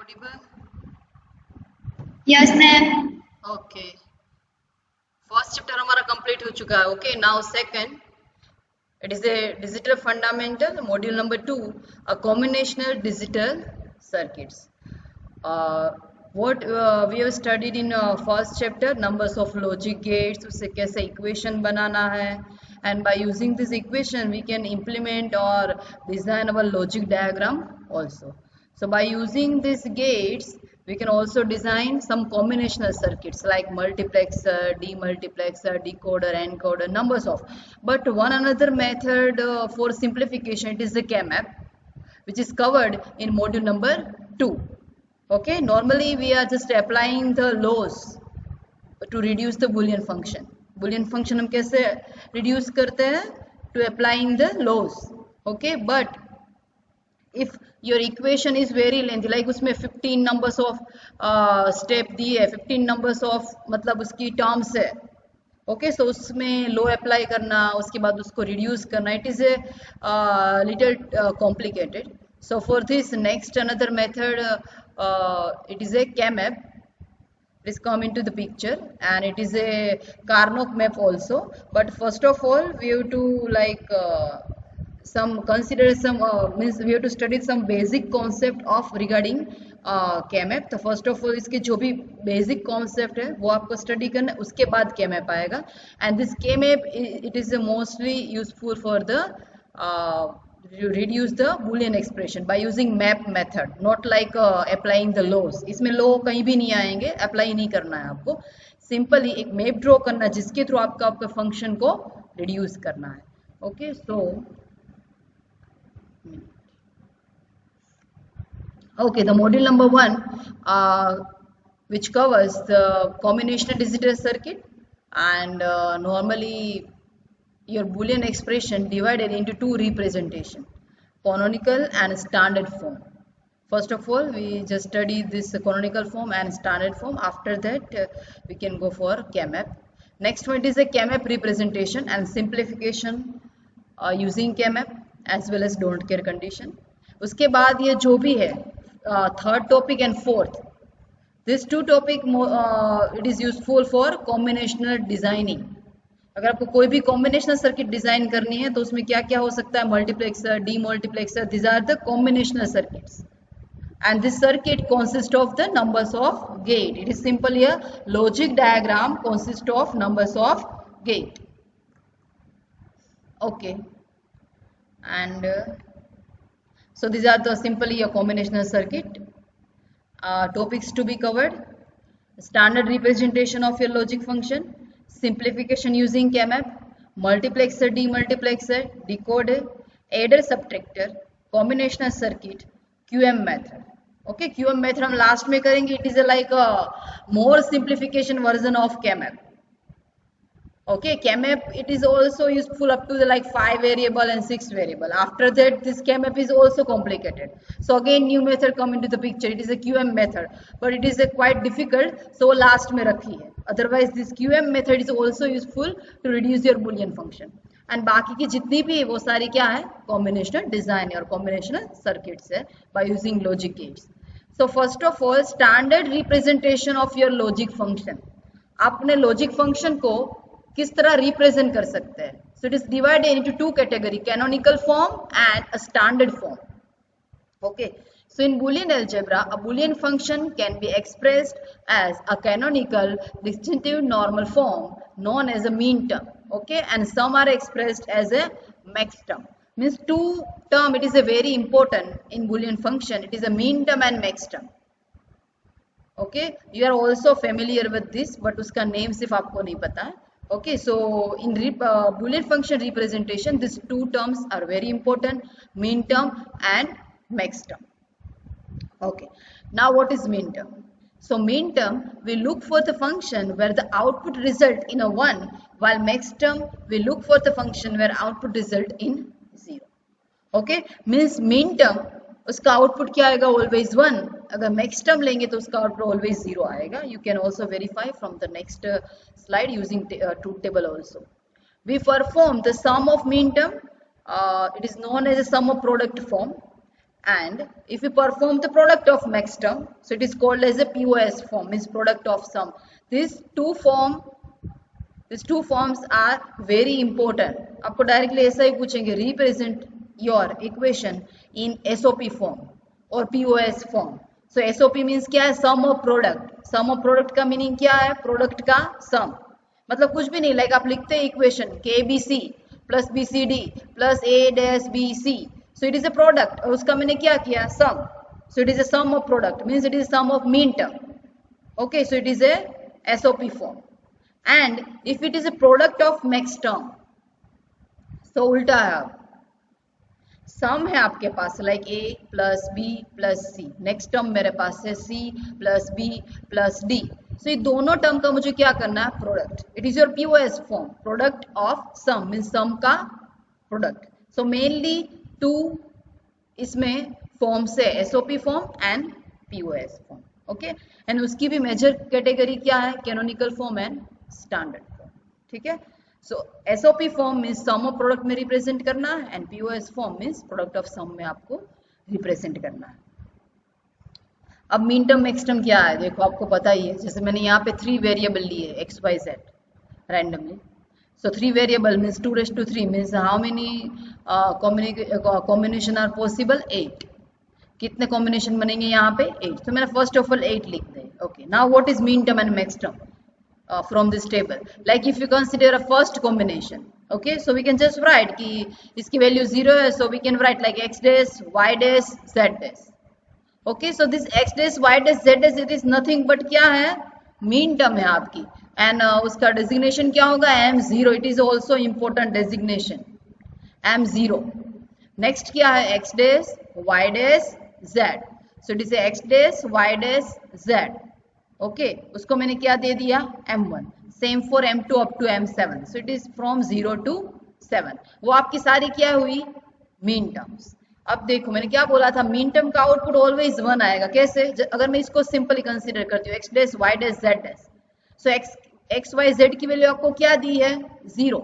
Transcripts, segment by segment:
audible? Yes, ma'am. Okay. First chapter हमारा complete हो चुका है. Okay, now second, it is a digital fundamental, module number 2, a combinational digital circuits. What we have studied in first chapter, numbers of logic gates, उससे कैसे equation बनाना है, and by using this equation we can implement or design our logic diagram also. So by using these gates we can also design some combinational circuits like multiplexer, demultiplexer, decoder, encoder, numbers of. But one another method for simplification, it is the KMAP, which is covered in module number 2. Okay, normally we are just applying the laws to reduce the Boolean function. Boolean function हम कैसे reduce करते हैं? To applying the laws. Okay, but if your equation is very lengthy, like उसमें 15 numbers of step दिए है, 15 numbers of मतलब उसकी terms है, ओके, सो उसमें लो अप्लाई करना, उसके बाद उसको रिड्यूस करना, it is a little complicated. So for this next another method, it is a KMAP. It is come into the picture and it is a Carnot map also. But first of all we have to like some consider some means we have to study some basic concept of regarding KMAP. तो first of all इसके जो भी basic concept है वो आपको study करना है, उसके बाद KMAP आएगा. And this KMAP it is mostly useful for the reduce the Boolean expression by using map method, not like applying the laws. इसमें law कहीं भी नहीं आएंगे, अप्लाई नहीं करना है आपको, सिंपली एक मैप ड्रॉ करना है जिसके थ्रू आपका फंक्शन को रिड्यूस करना है. Okay, so okay, the module number 1, which covers the combinational digital circuit, and normally your Boolean expression divided into two representation, canonical and standard form. First of all we just study this canonical form and standard form. After that we can go for KMAP. Next one is a KMAP representation and simplification using KMAP as well as don't care condition. उसके बाद ये जो भी है third topic and fourth, this two topic it is useful for combinational designing. अगर आपको कोई भी कॉम्बिनेशनल सर्किट डिजाइन करनी है तो उसमें क्या क्या हो सकता है? Multiplexer, demultiplexer, this are the combinational circuits. And this circuit consists of the numbers of gate. It is simply a logic diagram consists of numbers of gate. Okay, and so these are the simply a combinational circuit. Topics to be covered: standard representation of your logic function, simplification using KMAP, multiplexer, demultiplexer, decoder, adder, subtractor, combinational circuit, QM method. Okay, QM method हम last में करेंगे. It is like more simplification version of KMAP. Okay, KMAP it is also useful up to the like 5 variable and 6 variable. After that this KMAP is also complicated, so again new method come into the picture. It is a QM method, but it is a quite difficult, so last में रखी है. Otherwise this QM method is also useful to reduce your Boolean function. And बाकी की जितनी भी वो सारी क्या है? कॉम्बिनेशनल डिजाइन और कॉम्बिनेशनल सर्किट्स है by using logic gates. So first of all standard representation of your logic function. आप अपने लॉजिक फंक्शन को किस तरह रिप्रेजेंट कर सकते हैं? सो it is divided into two category, canonical form and a standard form. Okay, so in Boolean algebra a Boolean function can be expressed as a canonical distinctive normal form known as a mean term. Okay, and some are expressed as a max term. Means two term, it is a very important in Boolean function. It is a mean term and max term. Okay, you are also familiar with this, but उसका name सिर्फ आपको नहीं पता है. Okay, so in Boolean function representation these two terms are very important, mean term and max term. Okay, now what is mean term? So mean term, we look for the function where the output result in a 1, while max term we look for the function where output result in 0. Okay, means mean term उसका output क्या आएगा? Always 1. अगर max term लेंगे तो उसका output always 0 आएगा. You can also verify from the next slide using truth table also. We perform the sum of mean term. It is known as a sum of product form. And if we perform the product of max term, so it is called as a POS form, means product of sum. These two forms are very important. आपको directly ऐसा ही पूछेंगे, represent your equation in SOP form और POS form. So SOP means क्या है? Sum of product. Sum of product का meaning क्या है? Product का सम, मतलब कुछ भी नहीं, लाइक आप लिखते हैं equation KBC plus BCD plus A-BC, so it is a product, और उसका मैंने क्या किया? सम. So it is a sum of product, means it is sum of mean term. Okay, so it is a SOP form. And if it is a product of max term, so उल्टा है, अब sum है आपके पास, like A plus B plus C, next term मेरे पास है C plus B plus D. So ये दोनों टर्म का मुझे क्या करना है? Product. It is your POS form, product of sum, means sum का प्रोडक्ट. सो मेनली टू इसमें फॉर्म्स है, SOP form and POS form. Okay, and उसकी भी मेजर कैटेगरी क्या है? Canonical form and standard form. ठीक है. सो SOP form means sum of product में रिप्रेजेंट करना है, and POS form means product of sum में आपको रिप्रेजेंट करना है. अब मीन टर्म मैक्स टर्म क्या है? देखो आपको पता ही है, जैसे मैंने यहाँ पे 3 वेरिएबल लिए x y z randomly. So 3 variable means 2⁻³ means how many combination are possible? 8. कितने कॉम्बिनेशन बनेंगे यहाँ पे? 8. तो मैंने फर्स्ट ऑफ ऑल 8 लिख दे. Okay, now what is min term and max term from this table? Like if you consider a first combination, okay, so we can just write कि इसकी value 0 है, so we can write like x dash, y dash, z dash. Okay, so this x dash, y dash, z dash, it is nothing but क्या है? Mean term है आपकी. And उसका designation क्या होगा? M0. It is also important designation, M0. Next क्या है? x dash, y dash, z. so it is x dash, y dash, z. Okay, उसको मैंने क्या दे दिया? M1. Same for M2 up to M7. So it is from 0 to 7. वो आपकी सारी क्या हुई? Minterms. अब देखो मैंने क्या बोला था? मीन टर्म का आउटपुट ऑलवेज 1 आएगा. कैसे? अगर मैं इसको सिंपली कंसीडर करती हूँ, x dash, y dash, z dash. So x y z की वैल्यू आपको क्या दी है? 0.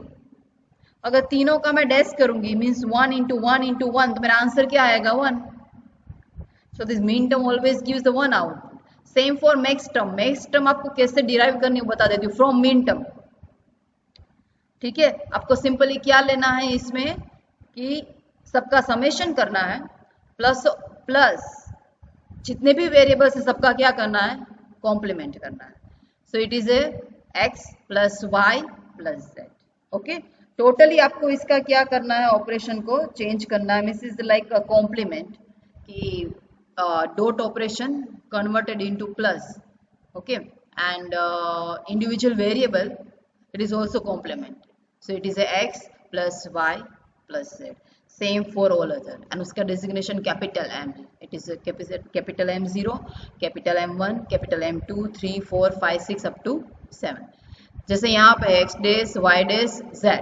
अगर तीनों का मैं डैश करूंगी मीन्स 1 into 1 into 1, तो मेरा आंसर क्या आएगा? 1. So this mean term always gives the 1 out. Same for max term. Max term आपको कैसे डिराइव करनी है बता देती हूँ, फ्रॉम मीन टर्म. ठीक है, आपको सिंपली क्या लेना है इसमें कि सबका समेशन करना है, प्लस जितने भी वेरिएबल्स है सबका क्या करना है? कॉम्प्लीमेंट करना है. So it is A x plus Y plus z. Okay, totally आपको इसका क्या करना है? ऑपरेशन को चेंज करना है. Means is like a compliment की dot operation converted into plus. Okay, and individual variable, it is also complement. So it is a x plus y plus z. Same for all other. And उसका designation capital M. It is a capital M0, capital M1, capital M2, 3, 4, 5, 6 up to 7. जैसे यहाँ पे x dash, y dash, z.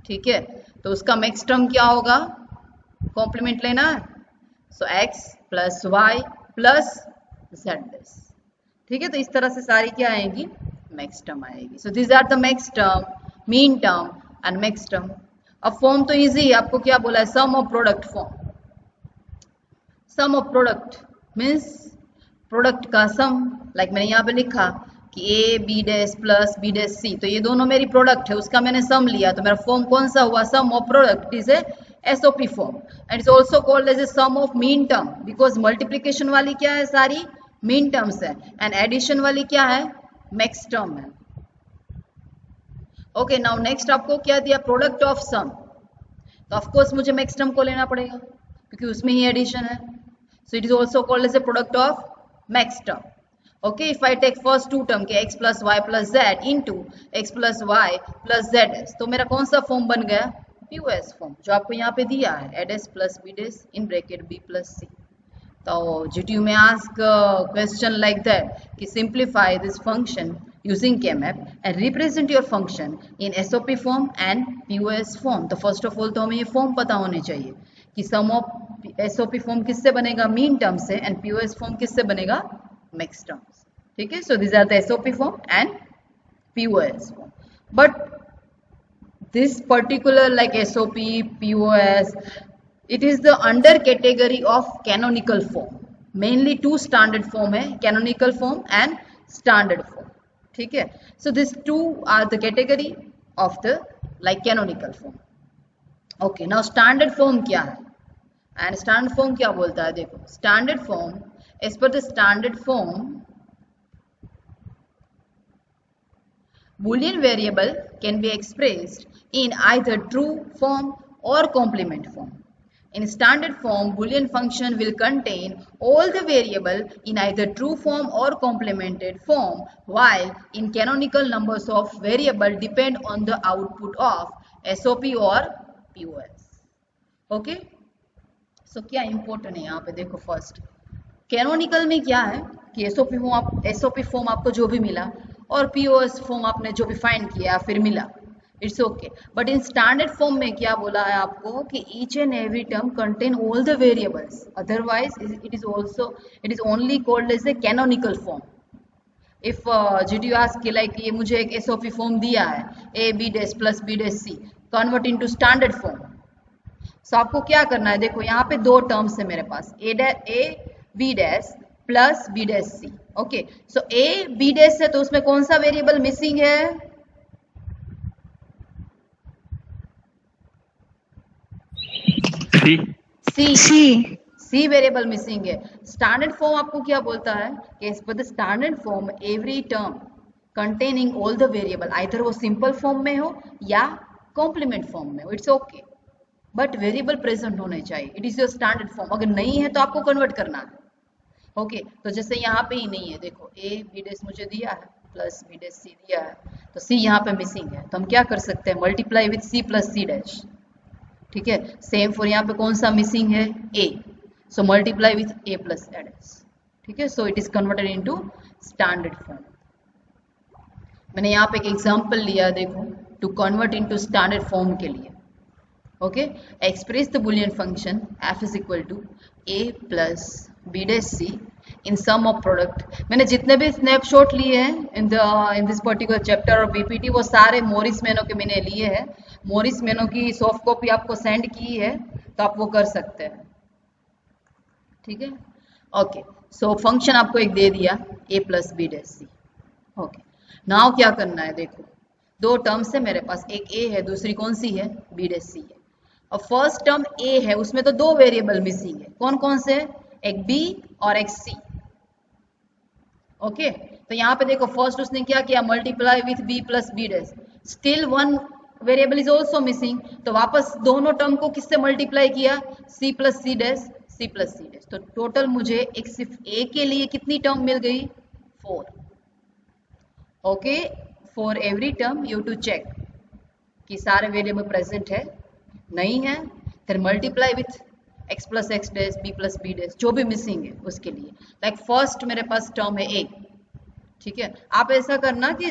ठीक है, तो उसका max term क्या होगा? कॉम्प्लीमेंट लेना है. So x plus Y plus Z dash. ठीक है, तो इस तरह से सारी क्या आएगी? मैक्स टर्म आएगी. So this are the max term, min term and max term. अब फॉर्म तो इजी है, आपको क्या बोला है? Sum of product form. Sum of product means product का सम. लाइक मैंने यहाँ पे लिखा कि A B dash plus B dash C, तो ये दोनों मेरी प्रोडक्ट है, उसका मैंने सम लिया, तो मेरा फॉर्म कौन सा हुआ? Sum of product. Is a SOP form, and it's also called as a sum of mean term because multiplication वाली क्या है? सारी mean terms है, and addition वाली क्या है? max term है. Okay, now next आपको क्या दिया? product of sum. तो of course मुझे max term को लेना पड़ेगा क्योंकि उसमें ही addition है. So it is also called as a product of max term. Okay, if I take first two term के x plus y plus z into x plus y plus z, तो मेरा कौन सा फॉर्म बन गया? POS form, जो आपको यहाँ पे दिया है, a dash plus b dash in bracket b plus c. तो GTU में ask question like that कि simplify this function using K-map and represent your function in SOP form and POS form. तो first of all तो हमें ये form पता होने चाहिए कि sum of SOP फॉर्म किससे बनेगा? मीन टर्म से. एंड POS फॉर्म किससे बनेगा? Max terms. ठीक है, सो these are the SOP form and POS form. But this particular like SOP, POS, it is the under category of canonical form. Mainly two standard form है, canonical form and standard form. ठीक है, so this two are the category of the like canonical form. Okay, now standard form क्या है and standard form क्या बोलता है. देखो, standard form, as per the standard form, Boolean variable can be expressed in either true form or complement form. In standard form, Boolean function will contain all the variable in either true form or complemented form, while in canonical numbers of variable depend on the output of SOP or POS. Okay? So क्या important है यहाँ पे. देखो, first canonical में क्या है कि SOP form आपको जो भी मिला और पीओएस फॉर्म आपने जो भी फाइंड किया फिर मिला, it's okay. But in standard form में क्या बोला है आपको कि each and every term contain all the variables, otherwise it is only called as a canonical form. If GD ask कि लाइक ये मुझे एक एसओपी फॉर्म दिया है, A B dash plus B dash C, convert into standard form. So आपको क्या करना है. देखो, यहाँ पे दो टर्म्स है मेरे पास, A B dash plus B dash C. Okay, so A B dash है तो उसमें कौन सा वेरिएबल मिसिंग है. सी वेरिएबल मिसिंग है. स्टैंडर्ड फॉर्म आपको क्या बोलता है कि as per the standard form every term containing all the variable, either वो सिंपल फॉर्म में हो या कॉम्प्लीमेंट फॉर्म में हो, it's okay, but variable present होने चाहिए. It is your standard form. अगर नहीं है तो आपको कन्वर्ट करना है. ओके, तो जैसे यहाँ पे ही नहीं है, देखो ए बी डैश मुझे दिया है प्लस बी डैश सी दिया है, तो सी यहाँ पे मिसिंग है, तो हम क्या कर सकते हैं, multiply with C plus C dash. ठीक है, सेम फॉर यहाँ पे कौन सा मिसिंग है, A, so multiply with A plus A dash. ठीक है, so it is converted into standard form. मैंने यहाँ पे एक एग्जांपल लिया, देखो, to convert into standard form के लिए. Okay, express the Boolean function f is equal to a plus B dash C in sum of product. मैंने जितने भी स्नैपशॉट लिए हैं इन दिस पर्टिकुलर चैप्टर और बीपीटी, वो सारे मॉरिस मेनो के मैंने लिए हैं. मॉरिस मेनो की सॉफ्ट कॉपी आपको सेंड की है, तो आप वो कर सकते हैं. ठीक है, ओके. सो फंक्शन आपको एक दे दिया a plus B dash C. Okay, now क्या करना है. देखो, दो टर्म्स है मेरे पास, एक a है, दूसरी कौन सी है, बी डैश सी है. अब फर्स्ट टर्म a है, उसमें तो दो वेरिएबल मिसिंग है, कौन कौन से, एक b और एक c. ओके, तो यहाँ पे देखो, फर्स्ट उसने क्या किया, multiply with b plus B dash, still one variable is also missing, तो वापस दोनों टर्म को किससे मल्टीप्लाई किया, c plus C dash, c plus C dash. तो टोटल मुझे एक सिर्फ a के लिए कितनी टर्म मिल गई, 4. Okay, for every term you to check कि सारे वेरिएबल प्रेजेंट है, नहीं है, फिर multiply with x plus x dash, b plus B dash, जो भी मिसिंग है उसके लिए. लाइक फर्स्ट मेरे पास टर्म है a. ठीक है, आप ऐसा करना कि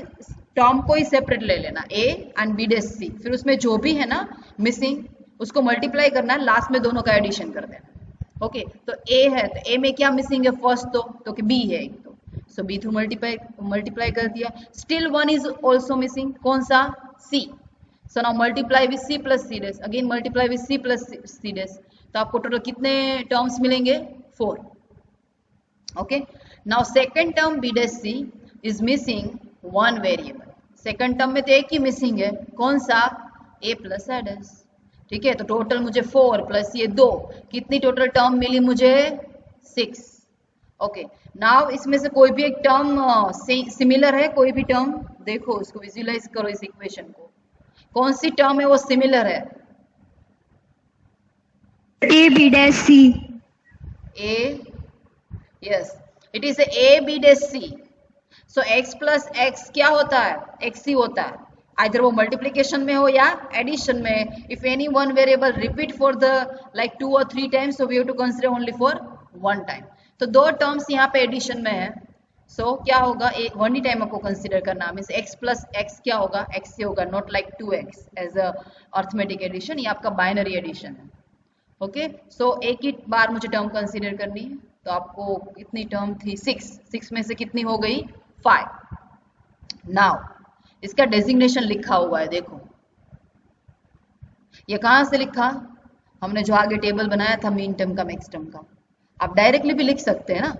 टर्म को ही सेपरेट ले लेना, a and b dash c, फिर उसमें जो भी है ना मिसिंग उसको मल्टीप्लाई करना है, लास्ट में दोनों का एडिशन कर देना. ओके, तो a है, तो a में क्या मिसिंग है, फर्स्ट तो कि b है एक, तो सो b थ्रू मल्टीप्लाई कर दिया. Still one is also missing, कौन सा, c. So now multiply with c plus c dash, again multiply with c plus c dash, तो आपको टोटल कितने टर्म्स मिलेंगे, 4. Okay, now second term b dash c is missing one variable. Second term में तो एक ही missing है, कौन सा, a प्लस a dash. ठीक है, तो टोटल मुझे 4 प्लस ये 2, कितनी टोटल टर्म मिली मुझे, 6. ओके, नाउ इसमें से कोई भी एक टर्म सिमिलर है, कोई भी टर्म, देखो उसको विजुअलाइज करो इस इक्वेशन को, कौन सी टर्म है वो सिमिलर है, A B dash C. A, yes, it is A B dash C. So x plus X क्या होता है, x ही होता है, आइदर वो मल्टीप्लीकेशन में हो या एडिशन में. If any one variable repeat for the like 2 or 3 times, so we have to consider only for 1 time. तो दो टर्म्स यहाँ पे एडिशन में है, सो क्या होगा, एक वन ही टाइम आपको कंसीडर करना, मीन्स x प्लस एक्स क्या होगा, x से होगा, not like 2x as a arithmetic addition, ये आपका बाइनरी एडिशन है. ओके, सो एक ही बार मुझे टर्म कंसीडर करनी है, तो आपको कितनी टर्म थी, 6 में से कितनी हो गई, 5. नाउ इसका डेजिग्नेशन लिखा हुआ है, देखो ये कहाँ से लिखा, हमने जो आगे टेबल बनाया था मीन टर्म का मैक्स टर्म का, आप डायरेक्टली भी लिख सकते हैं ना।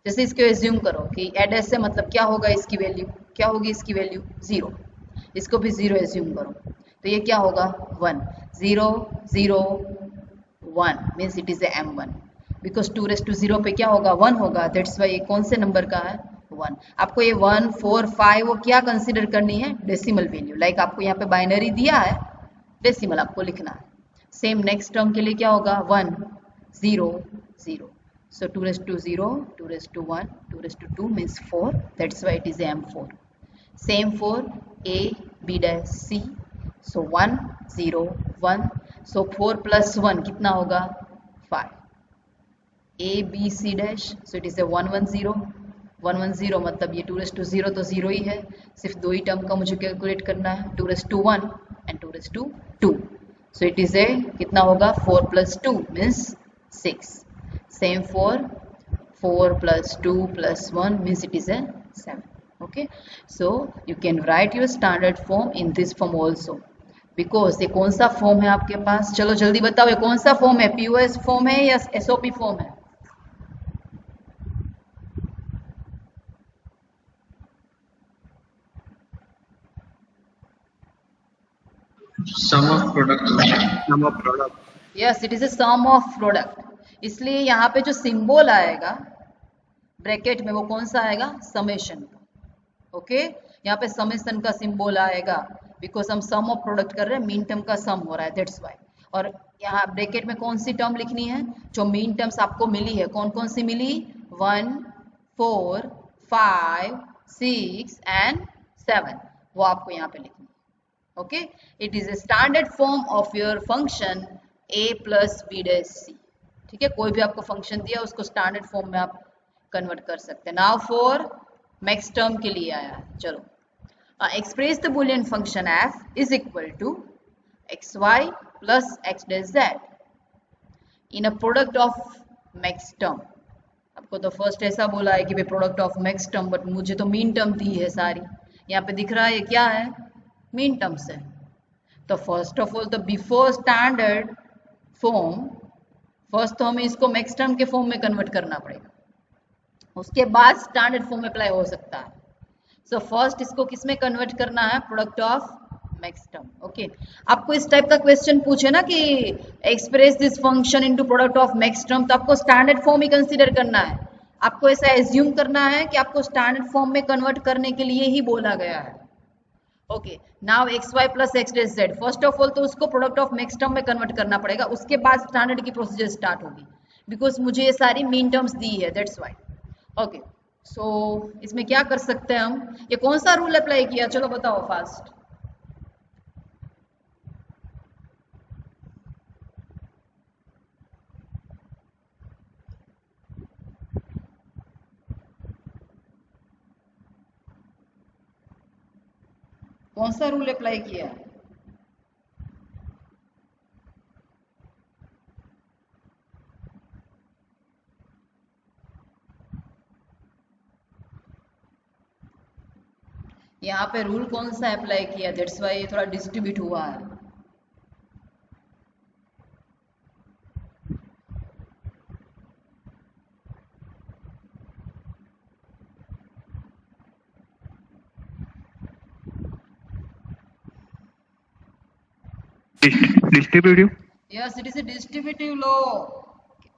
जैसे इसको एज्यूम करो कि एड एस से मतलब क्या होगा, इसकी वैल्यू क्या होगी, इसकी वैल्यू 0, इसको भी 0 एज्यूम करो, तो ये क्या होगा 1, 0 0 1 means it is A m1, because 2 पे क्या होगा 1 होगा, दैट्स वाई ये कौन से नंबर का है 1। आपको ये 1 4 5 वो क्या कंसिडर करनी है, डेसिमल वैल्यू, लाइक आपको यहाँ पे बाइनरी दिया है, डेसिमल आपको लिखना है। सेम नेक्स्ट टर्म के लिए क्या होगा 1 0 0, so 2 0 2 1 2 means 4, that's why it is m4। same for a b dash c, so 1 0 1, so 4 plus 1 कितना होगा 5, a b c dash, so it is a 1 1 0 1 1 0, मतलब ये 2 तो 0 ही है, सिर्फ दो ही टर्म का मुझे कैलकुलेट करना है, 2 1 and 2 so it is a कितना होगा 4 plus 2 means 6, same for 4 plus 2 plus 1 means it is a 7। okay, so you can write your standard form in this form also, because ये कौन सा फॉर्म है आपके पास, चलो जल्दी बताओ ये कौन सा फॉर्म है, पीओएस फॉर्म है या एसओपी फॉर्म है? Sum of product. Sum of product. Yes it is a sum of product, इसलिए यहाँ पे जो सिंबल आएगा ब्रैकेट में वो कौन सा आएगा, समेशन का। ओके, यहाँ पे समेशन का सिंबल आएगा, बिकॉज हम सम ऑफ प्रोडक्ट कर रहे हैं, मीन टर्म का सम हो रहा है, दैट्स वाई। और यहाँ ब्रैकेट में कौन सी टर्म लिखनी है, जो मीन टर्म्स आपको मिली है, कौन कौन सी मिली, 1 4 5 6 एंड 7, वो आपको यहाँ पे लिखनी है। Okay, it is a standard form of your function a plus B dash C. ठीक है, कोई भी आपको फंक्शन दिया उसको स्टैंडर्ड फॉर्म में आप कन्वर्ट कर सकते हैं। नाउ फॉर मैक्स टर्म के लिए आया है, चलो express the Boolean function f is equal to X Y plus x dash Z in a product of maxterm. आपको तो फर्स्ट ऐसा बोला है कि भाई product of maxterm, but मुझे तो मीन टर्म दी है सारी, यहाँ पे दिख रहा है ये क्या है, मीन टर्म्स है। तो first of all, the before standard form, first तो हमें इसको मैक्स टर्म के फॉर्म में कन्वर्ट करना पड़ेगा, उसके बाद स्टैंडर्ड फॉर्म में अप्लाई हो सकता है। सो फर्स्ट इसको किस में कन्वर्ट करना है, product of max term. Okay, आपको इस टाइप का क्वेश्चन पूछे ना कि express this function into product of max term, तो आपको स्टैंडर्ड फॉर्म ही कंसीडर करना है, आपको ऐसा एज्यूम करना है कि आपको स्टैंडर्ड फॉर्म में कन्वर्ट करने के लिए ही बोला गया है। Okay, now X Y plus x dash Z, first of all तो उसको प्रोडक्ट ऑफ मैक्स टर्म में कन्वर्ट करना पड़ेगा, उसके बाद स्टैंडर्ड की प्रोसीजर स्टार्ट होगी, बिकॉज मुझे ये सारी मीन टर्म्स दी है, दैट्स वाई। ओके, सो इसमें क्या कर सकते हैं हम, ये कौन सा रूल अप्लाई किया, चलो बताओ फास्ट। कौन सा रूल अप्लाई किया है, यहाँ पे रूल कौन सा अप्लाई किया, दैट्स वाई ये थोड़ा डिस्ट्रीब्यूट हुआ है। Distributive. Yes it is A distributive law.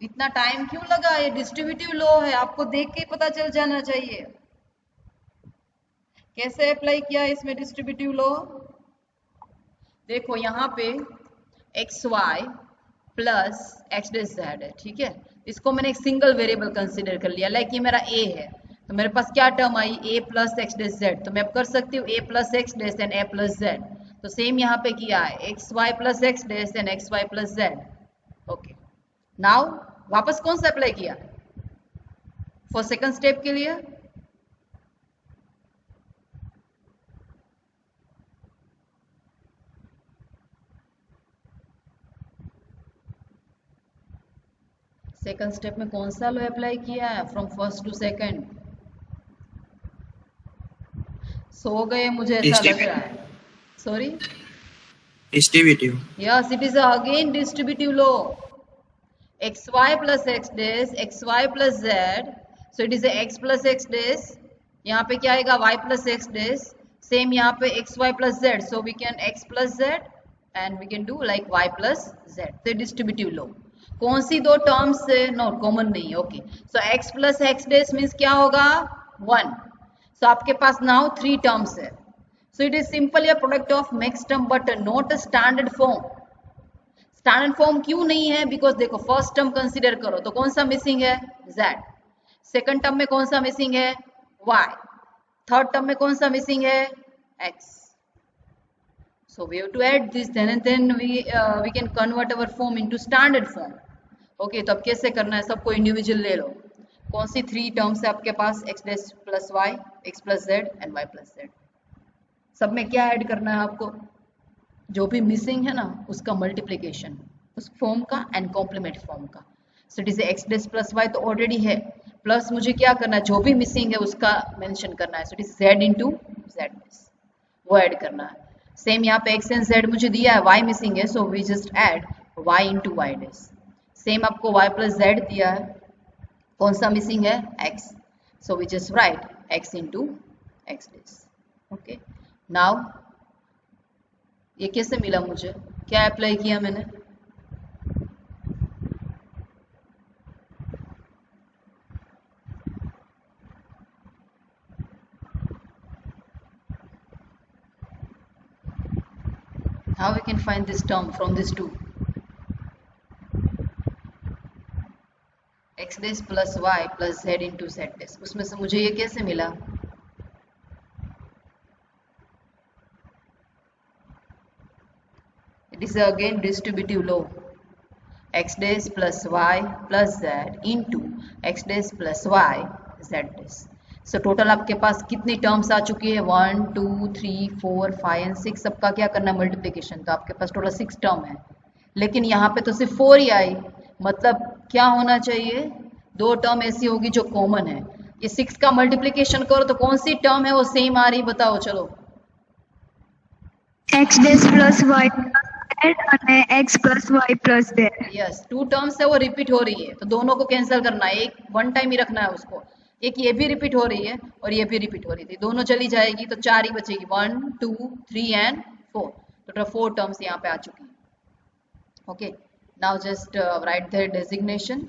इतना टाइम क्यों लगा, ये डिस्ट्रीब्यूटिव लॉ है, आपको देख के पता चल जाना चाहिए। कैसे अप्लाई किया इसमें डिस्ट्रीब्यूटिव लॉ, देखो यहाँ पे x Y plus x dash z है, ठीक है, इसको मैंने एक सिंगल वेरिएबल कंसीडर कर लिया, लाइक ये मेरा ए है, तो मेरे पास क्या टर्म आई, A plus x dash Z, तो मैं अब कर सकती हूँ A plus x dash and A plus Z, तो सेम यहाँ पे किया है X Y plus x dash and X Y plus Z. Okay, now वापस कौन सा अप्लाई किया फॉर सेकंड स्टेप के लिए, सेकंड स्टेप में कौन सा लॉ अप्लाई किया है, फ्रॉम फर्स्ट टू सेकंड। सो गए मुझे ऐसा लग रहा है, sorry Distributive. Yes, it is again distributive law. xy plus x dash, xy plus z. So it is a x plus x dash. यहाँ पे क्या आएगा y plus x dash. Same यहाँ पे xy plus z. So we can x plus z and we can do like y plus z. So distributive law. कौन सी दो terms से no common नहीं है. ओके, सो x प्लस एक्स डेस means क्या होगा 1. सो आपके पास नाउ 3 टर्म्स है. सो इट इज सिंपल या product of mixed term but not a standard form. Standard form क्यों नहीं है? बिकॉज देखो फर्स्ट टर्म कंसीडर करो तो कौन सा मिसिंग है z. सेकंड टर्म में कौन सा मिसिंग है y. थर्ड टर्म में कौन सा मिसिंग है x. So we have to add this then we can convert our form into standard form. Okay, तो अब कैसे करना है? सबको इंडिविजुअल ले लो. कौन सी 3 टर्म्स है आपके पास? x dash plus y, x plus z and y plus z. सब में क्या ऐड करना है आपको? जो भी मिसिंग है ना उसका मल्टीप्लिकेशन, उस फॉर्म का एंड कॉम्प्लीमेंट फॉर्म का. सो it is x dash plus y तो ऑलरेडी है, प्लस मुझे क्या करना है? जो भी मिसिंग है उसका मेंशन करना है. So it is z into z dash, वो ऐड करना है. सेम यहाँ पे x एंड z मुझे दिया है, y मिसिंग है, so we just add y into y dash. Same आपको y प्लस z दिया है, कौन सा मिसिंग है x, so we just write x into x dash. Okay, now ये कैसे मिला मुझे? क्या अप्लाई किया मैंने? How we can find this term from this two? x dash plus y plus z into z dash. उसमें से मुझे ये कैसे मिला? It is again distributive law. x dash plus y plus z into x dash plus y z dash. So total आपके पास कितनी terms आ चुकी है? 1 2 3 4 5 एंड 6. सबका क्या करना है? मल्टीप्लिकेशन. तो आपके पास टोटल 6 टर्म है, लेकिन यहाँ पे तो सिर्फ 4 ही आई. मतलब क्या होना चाहिए? 2 टर्म ऐसी होगी जो कॉमन है. ये 6 का मल्टीप्लिकेशन करो तो कौन सी टर्म है वो सेम आ रही? बताओ चलो. x dash plus y z અને x plus y plus z. Yes, 2 terms है वो रिपीट हो रही है, तो दोनों को कैंसिल करना है. एक वन टाइम ही रखना है उसको. एक ये भी रिपीट हो रही है और ये भी रिपीट हो रही थी, दोनों चली जाएगी तो 4 ही बचेगी. 1 2 3 एंड 4. टोटल 4 टर्म्स यहाँ पे आ चुकी है. Okay, now just write the designation.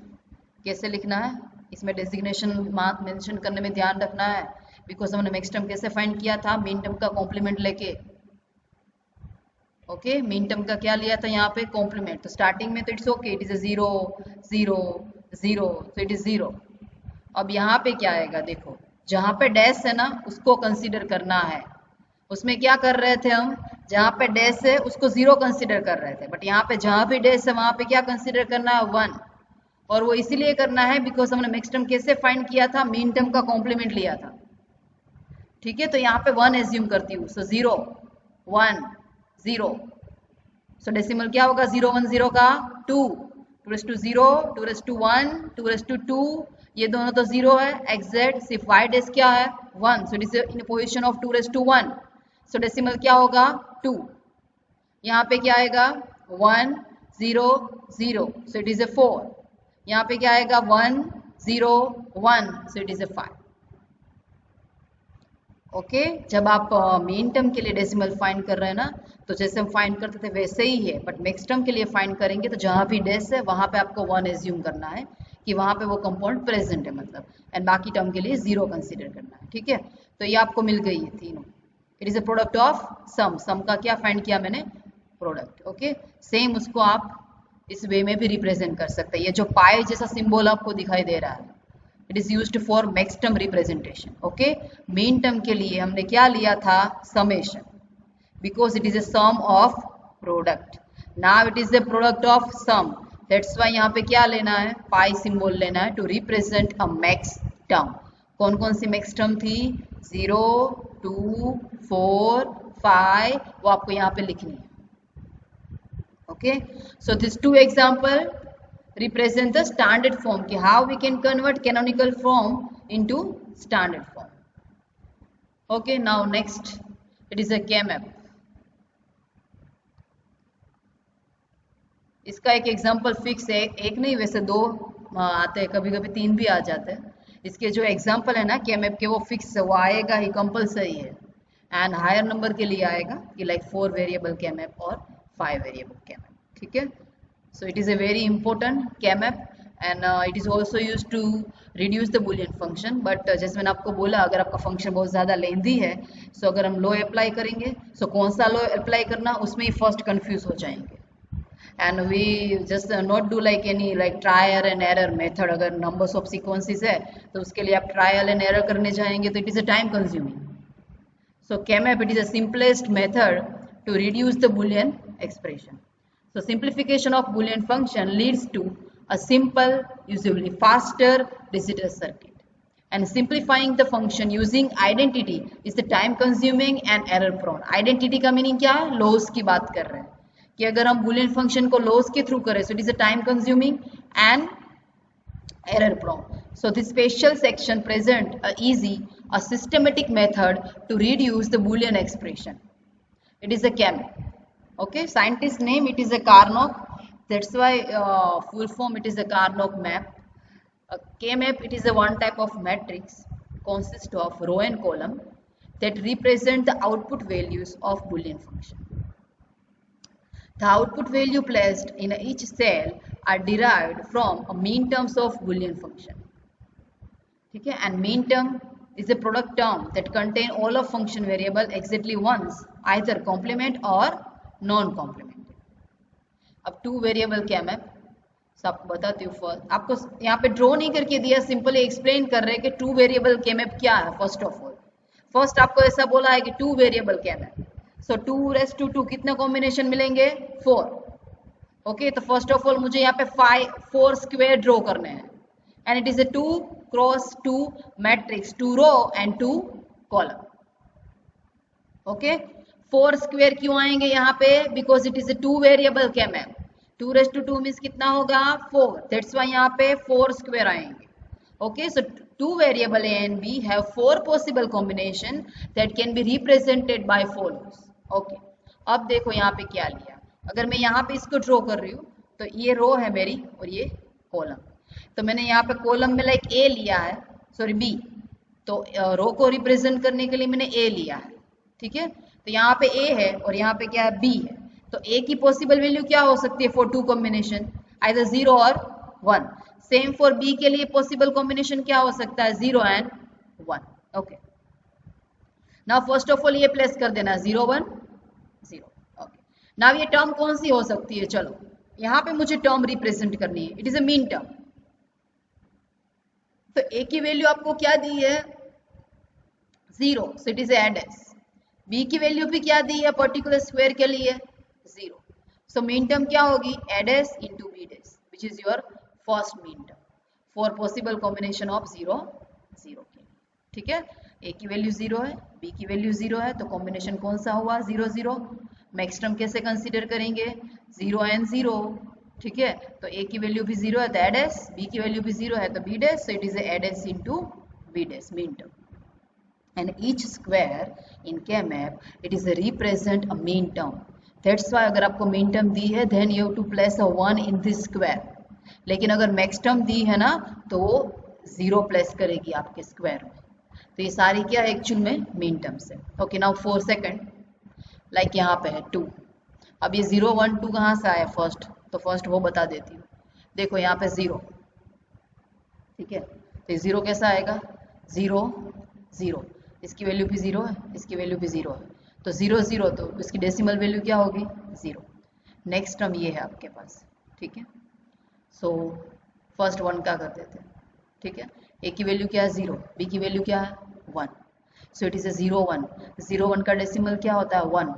कैसे लिखना है? इसमें डेजिग्नेशन मार्क मेंशन करने में ध्यान रखना है, बिकॉज हमने मिक्स्ड टर्म कैसे फाइंड किया था? मीन टर्म का कॉम्प्लीमेंट लेके. ओके, मीन टर्म का क्या लिया था यहाँ पे? कॉम्प्लीमेंट. तो स्टार्टिंग में तो इट्स ओके, इट इज अ 0 0 0, तो इट इज 0. अब यहाँ पे क्या आएगा? देखो, जहाँ पे डैश है ना उसको कंसीडर करना है. उसमें क्या कर रहे थे हम? जहाँ पे डैश है उसको 0 कंसीडर कर रहे थे, बट यहाँ पे जहाँ भी डैश है वहाँ पे क्या कंसीडर करना है? 1. और वो इसीलिए करना है बिकॉज हमने मिक्स्ड टर्म कैसे फाइंड किया था? मीन टर्म का कॉम्प्लीमेंट लिया था. ठीक है, तो यहाँ पे 1 एज्यूम करती हूँ. सो 0 1 0. सो डेसिमल क्या होगा 0 1 0 का? 2 2 raise to 0 2 raise to 1 2 raise to 2. ये दोनों तो 0 है. एग्जैक्ट सिर्फ y डैश क्या है? 1. So it is in position of 2 raise to 1. So decimal क्या होगा? 2. यहाँ पे क्या आएगा? 1 0 0, सो इट इज ए 4. यहाँ पे क्या आएगा? 1 0 1, so it is A 5. Okay, जब आप मेन टर्म के लिए डेसिमल फाइंड कर रहे हैं ना, तो जैसे हम फाइंड करते थे वैसे ही है, बट मिक्स्ड टर्म के लिए फाइंड करेंगे तो जहाँ भी डेस है वहाँ पे आपको 1 एज्यूम करना है कि वहाँ पे वो कंपाउंड प्रेजेंट है मतलब, एंड बाकी टर्म के लिए 0 कंसीडर करना है. ठीक है, तो ये आपको मिल गई है तीनों. It is a product of sum. Sum का क्या फाइंड किया मैंने? प्रोडक्ट. ओके, सेम उसको आप इस वे में भी रिप्रेजेंट कर सकते हैं. ये जो पाई जैसा सिंबल आपको दिखाई दे रहा है, it is used for mixed term representation. Okay, main term के लिए हमने क्या लिया था? Summation, because it is a sum of product. Now it is a product of sum. That's why यहाँ पे क्या लेना है? पाई सिंबल लेना है to represent a mixed term. कौन कौन सी मिक्स्ड टर्म थी? 0 2 4 5, वो आपको यहाँ पे लिखनी है. Okay, so these 2 example represent the standard form कि how we can convert canonical form into standard form. Okay, now next it is a K-map. इसका एक एग्जांपल फिक्स है, एक नहीं वैसे दो आते हैं, कभी कभी तीन भी आ जाते हैं। इसके जो एग्जांपल है ना केमैप के, वो फिक्स है, वो आएगा ही, कंपलसरी है। एंड हायर नंबर के लिए आएगा कि लाइक 4 वेरिएबल केमैप और 5 वेरिएबल केमैप, ठीक है। So it is a very important KMAP and it is also used to reduce the boolean function, but जैसे मैंने आपको बोला अगर आपका फंक्शन बहुत ज़्यादा लेंदी है, so अगर हम लो अप्लाई करेंगे, so कौन सा लो अप्लाई करना उसमें ही फर्स्ट कंफ्यूज हो जाएंगे। And we just not do like any like trial and error method. अगर नंबर्स ऑफ सीक्वेंसेस है तो उसके लिए आप ट्रायल एंड एरर करने जाएंगे तो it is a time consuming. So KMAP, it is the simplest method to reduce the Boolean expression. So simplification of Boolean function leads to a simple, usually faster digital circuit. And simplifying the function using identity is the time consuming and error prone. Identity का meaning क्या है? Loss की बात कर रहे हैं कि अगर हम Boolean function को loss के through करें, so it is a time consuming and error prone. So this special section present a systematic method to reduce the Boolean expression. It is a KMAP. Okay, scientist name, it is a Carnot. That's why full form it is a Carnot map. A KMAP, it is a one type of matrix consists of row and column that represent the output values of Boolean function. The output value placed in each cell are derived from a mean terms of Boolean function. Okay, and mean term is a product term that contain all of function variable exactly once, either complement or non-complement. अब two variable KMAP आपको बताती हूँ। First आपको यहाँ पे draw नहीं करके दिया, सिंपली एक्सप्लेन कर रहे हैं कि टू वेरिएबल KMAP क्या है। फर्स्ट ऑफ ऑल फर्स्ट आपको ऐसा बोला है कि टू वेरिएबल KMAP, सो 2 कितने कॉम्बिनेशन मिलेंगे? 4। ओके, तो फर्स्ट ऑफ ऑल मुझे यहाँ पे 4 स्क्वायर ड्रॉ करने हैं and it is a 2 cross 2 matrix, 2 row and 2 column. Okay, 4 square क्यों आएंगे यहाँ पे? Because it is a 2 variable KMAP। 2 means कितना होगा? 4। दैट्स वाई यहाँ पे 4 स्क्वायर आएंगे। Okay, so 2 variable A and B have 4 possible combination that can be represented by follows. Okay, अब देखो यहाँ पे क्या लिया। अगर मैं यहाँ पे इसको ड्रॉ कर रही हूँ तो ये रो है मेरी और ये कॉलम। तो मैंने यहाँ पे कॉलम में लाइक A लिया है, सॉरी B, तो रो को रिप्रेजेंट करने के लिए मैंने A लिया है। ठीक है, तो यहाँ पे A है और यहाँ पे क्या है? B है। तो A की पॉसिबल वैल्यू क्या हो सकती है फॉर 2 कॉम्बिनेशन? आइदर 0 और 1। सेम फॉर B के लिए पॉसिबल कॉम्बिनेशन क्या हो सकता है? 0 and 1। Okay, now first of all ये प्लेस कर देना 0 1 0। ओके, नाउ ये टर्म कौन सी हो सकती है? चलो यहाँ पे मुझे टर्म रिप्रेजेंट करनी है। It is a mean term. तो A की वैल्यू आपको क्या दी है? 0, सो इट इज एडस। B की वैल्यू भी क्या दी है पर्टिकुलर स्क्वायर के लिए? 0। सो मीन टर्म क्या होगी? A dash into b dash, which is your first min term for possible combination of 0 0 के लिए। ठीक है, A की वैल्यू 0 है, B की वैल्यू 0 है, तो कॉम्बिनेशन कौन सा हुआ? 0 0। मैक्स टर्म कैसे कंसीडर करेंगे? 0 एंड 0। ठीक है, तो A की वैल्यू भी 0 है तो एडस, B की वैल्यू भी 0 है तो b dash, so it is a dash into b dash min term. And each square in KMAP, it is a represent a mean term. That's why अगर आपको mean term दी है then you have to place a 1 in this square. लेकिन अगर max term दी है ना तो वो 0 place करेगी आपके स्क्वायर में। तो ये सारी क्या है एक्चुअल में? mean terms है। ओके, नाउ 4 सेकंड लाइक यहाँ पे है 2। अब ये 0 1 2 कहाँ से आया फर्स्ट? तो फर्स्ट वो बता देती हूँ। देखो यहाँ पे 0, ठीक है, तो ये 0 कैसा आएगा? 0 0, इसकी वैल्यू भी 0 है, इसकी वैल्यू भी 0 है, तो 0 0, तो इसकी डेसिमल वैल्यू क्या होगी? 0। नेक्स्ट टर्म ये है आपके पास। ठीक है, सो फर्स्ट 1 का कर देते हैं। ठीक है, A की वैल्यू क्या है? 0, B की वैल्यू क्या है? 1, सो इट इज ए 0 1। 0 1 का डेसिमल क्या होता है? 1।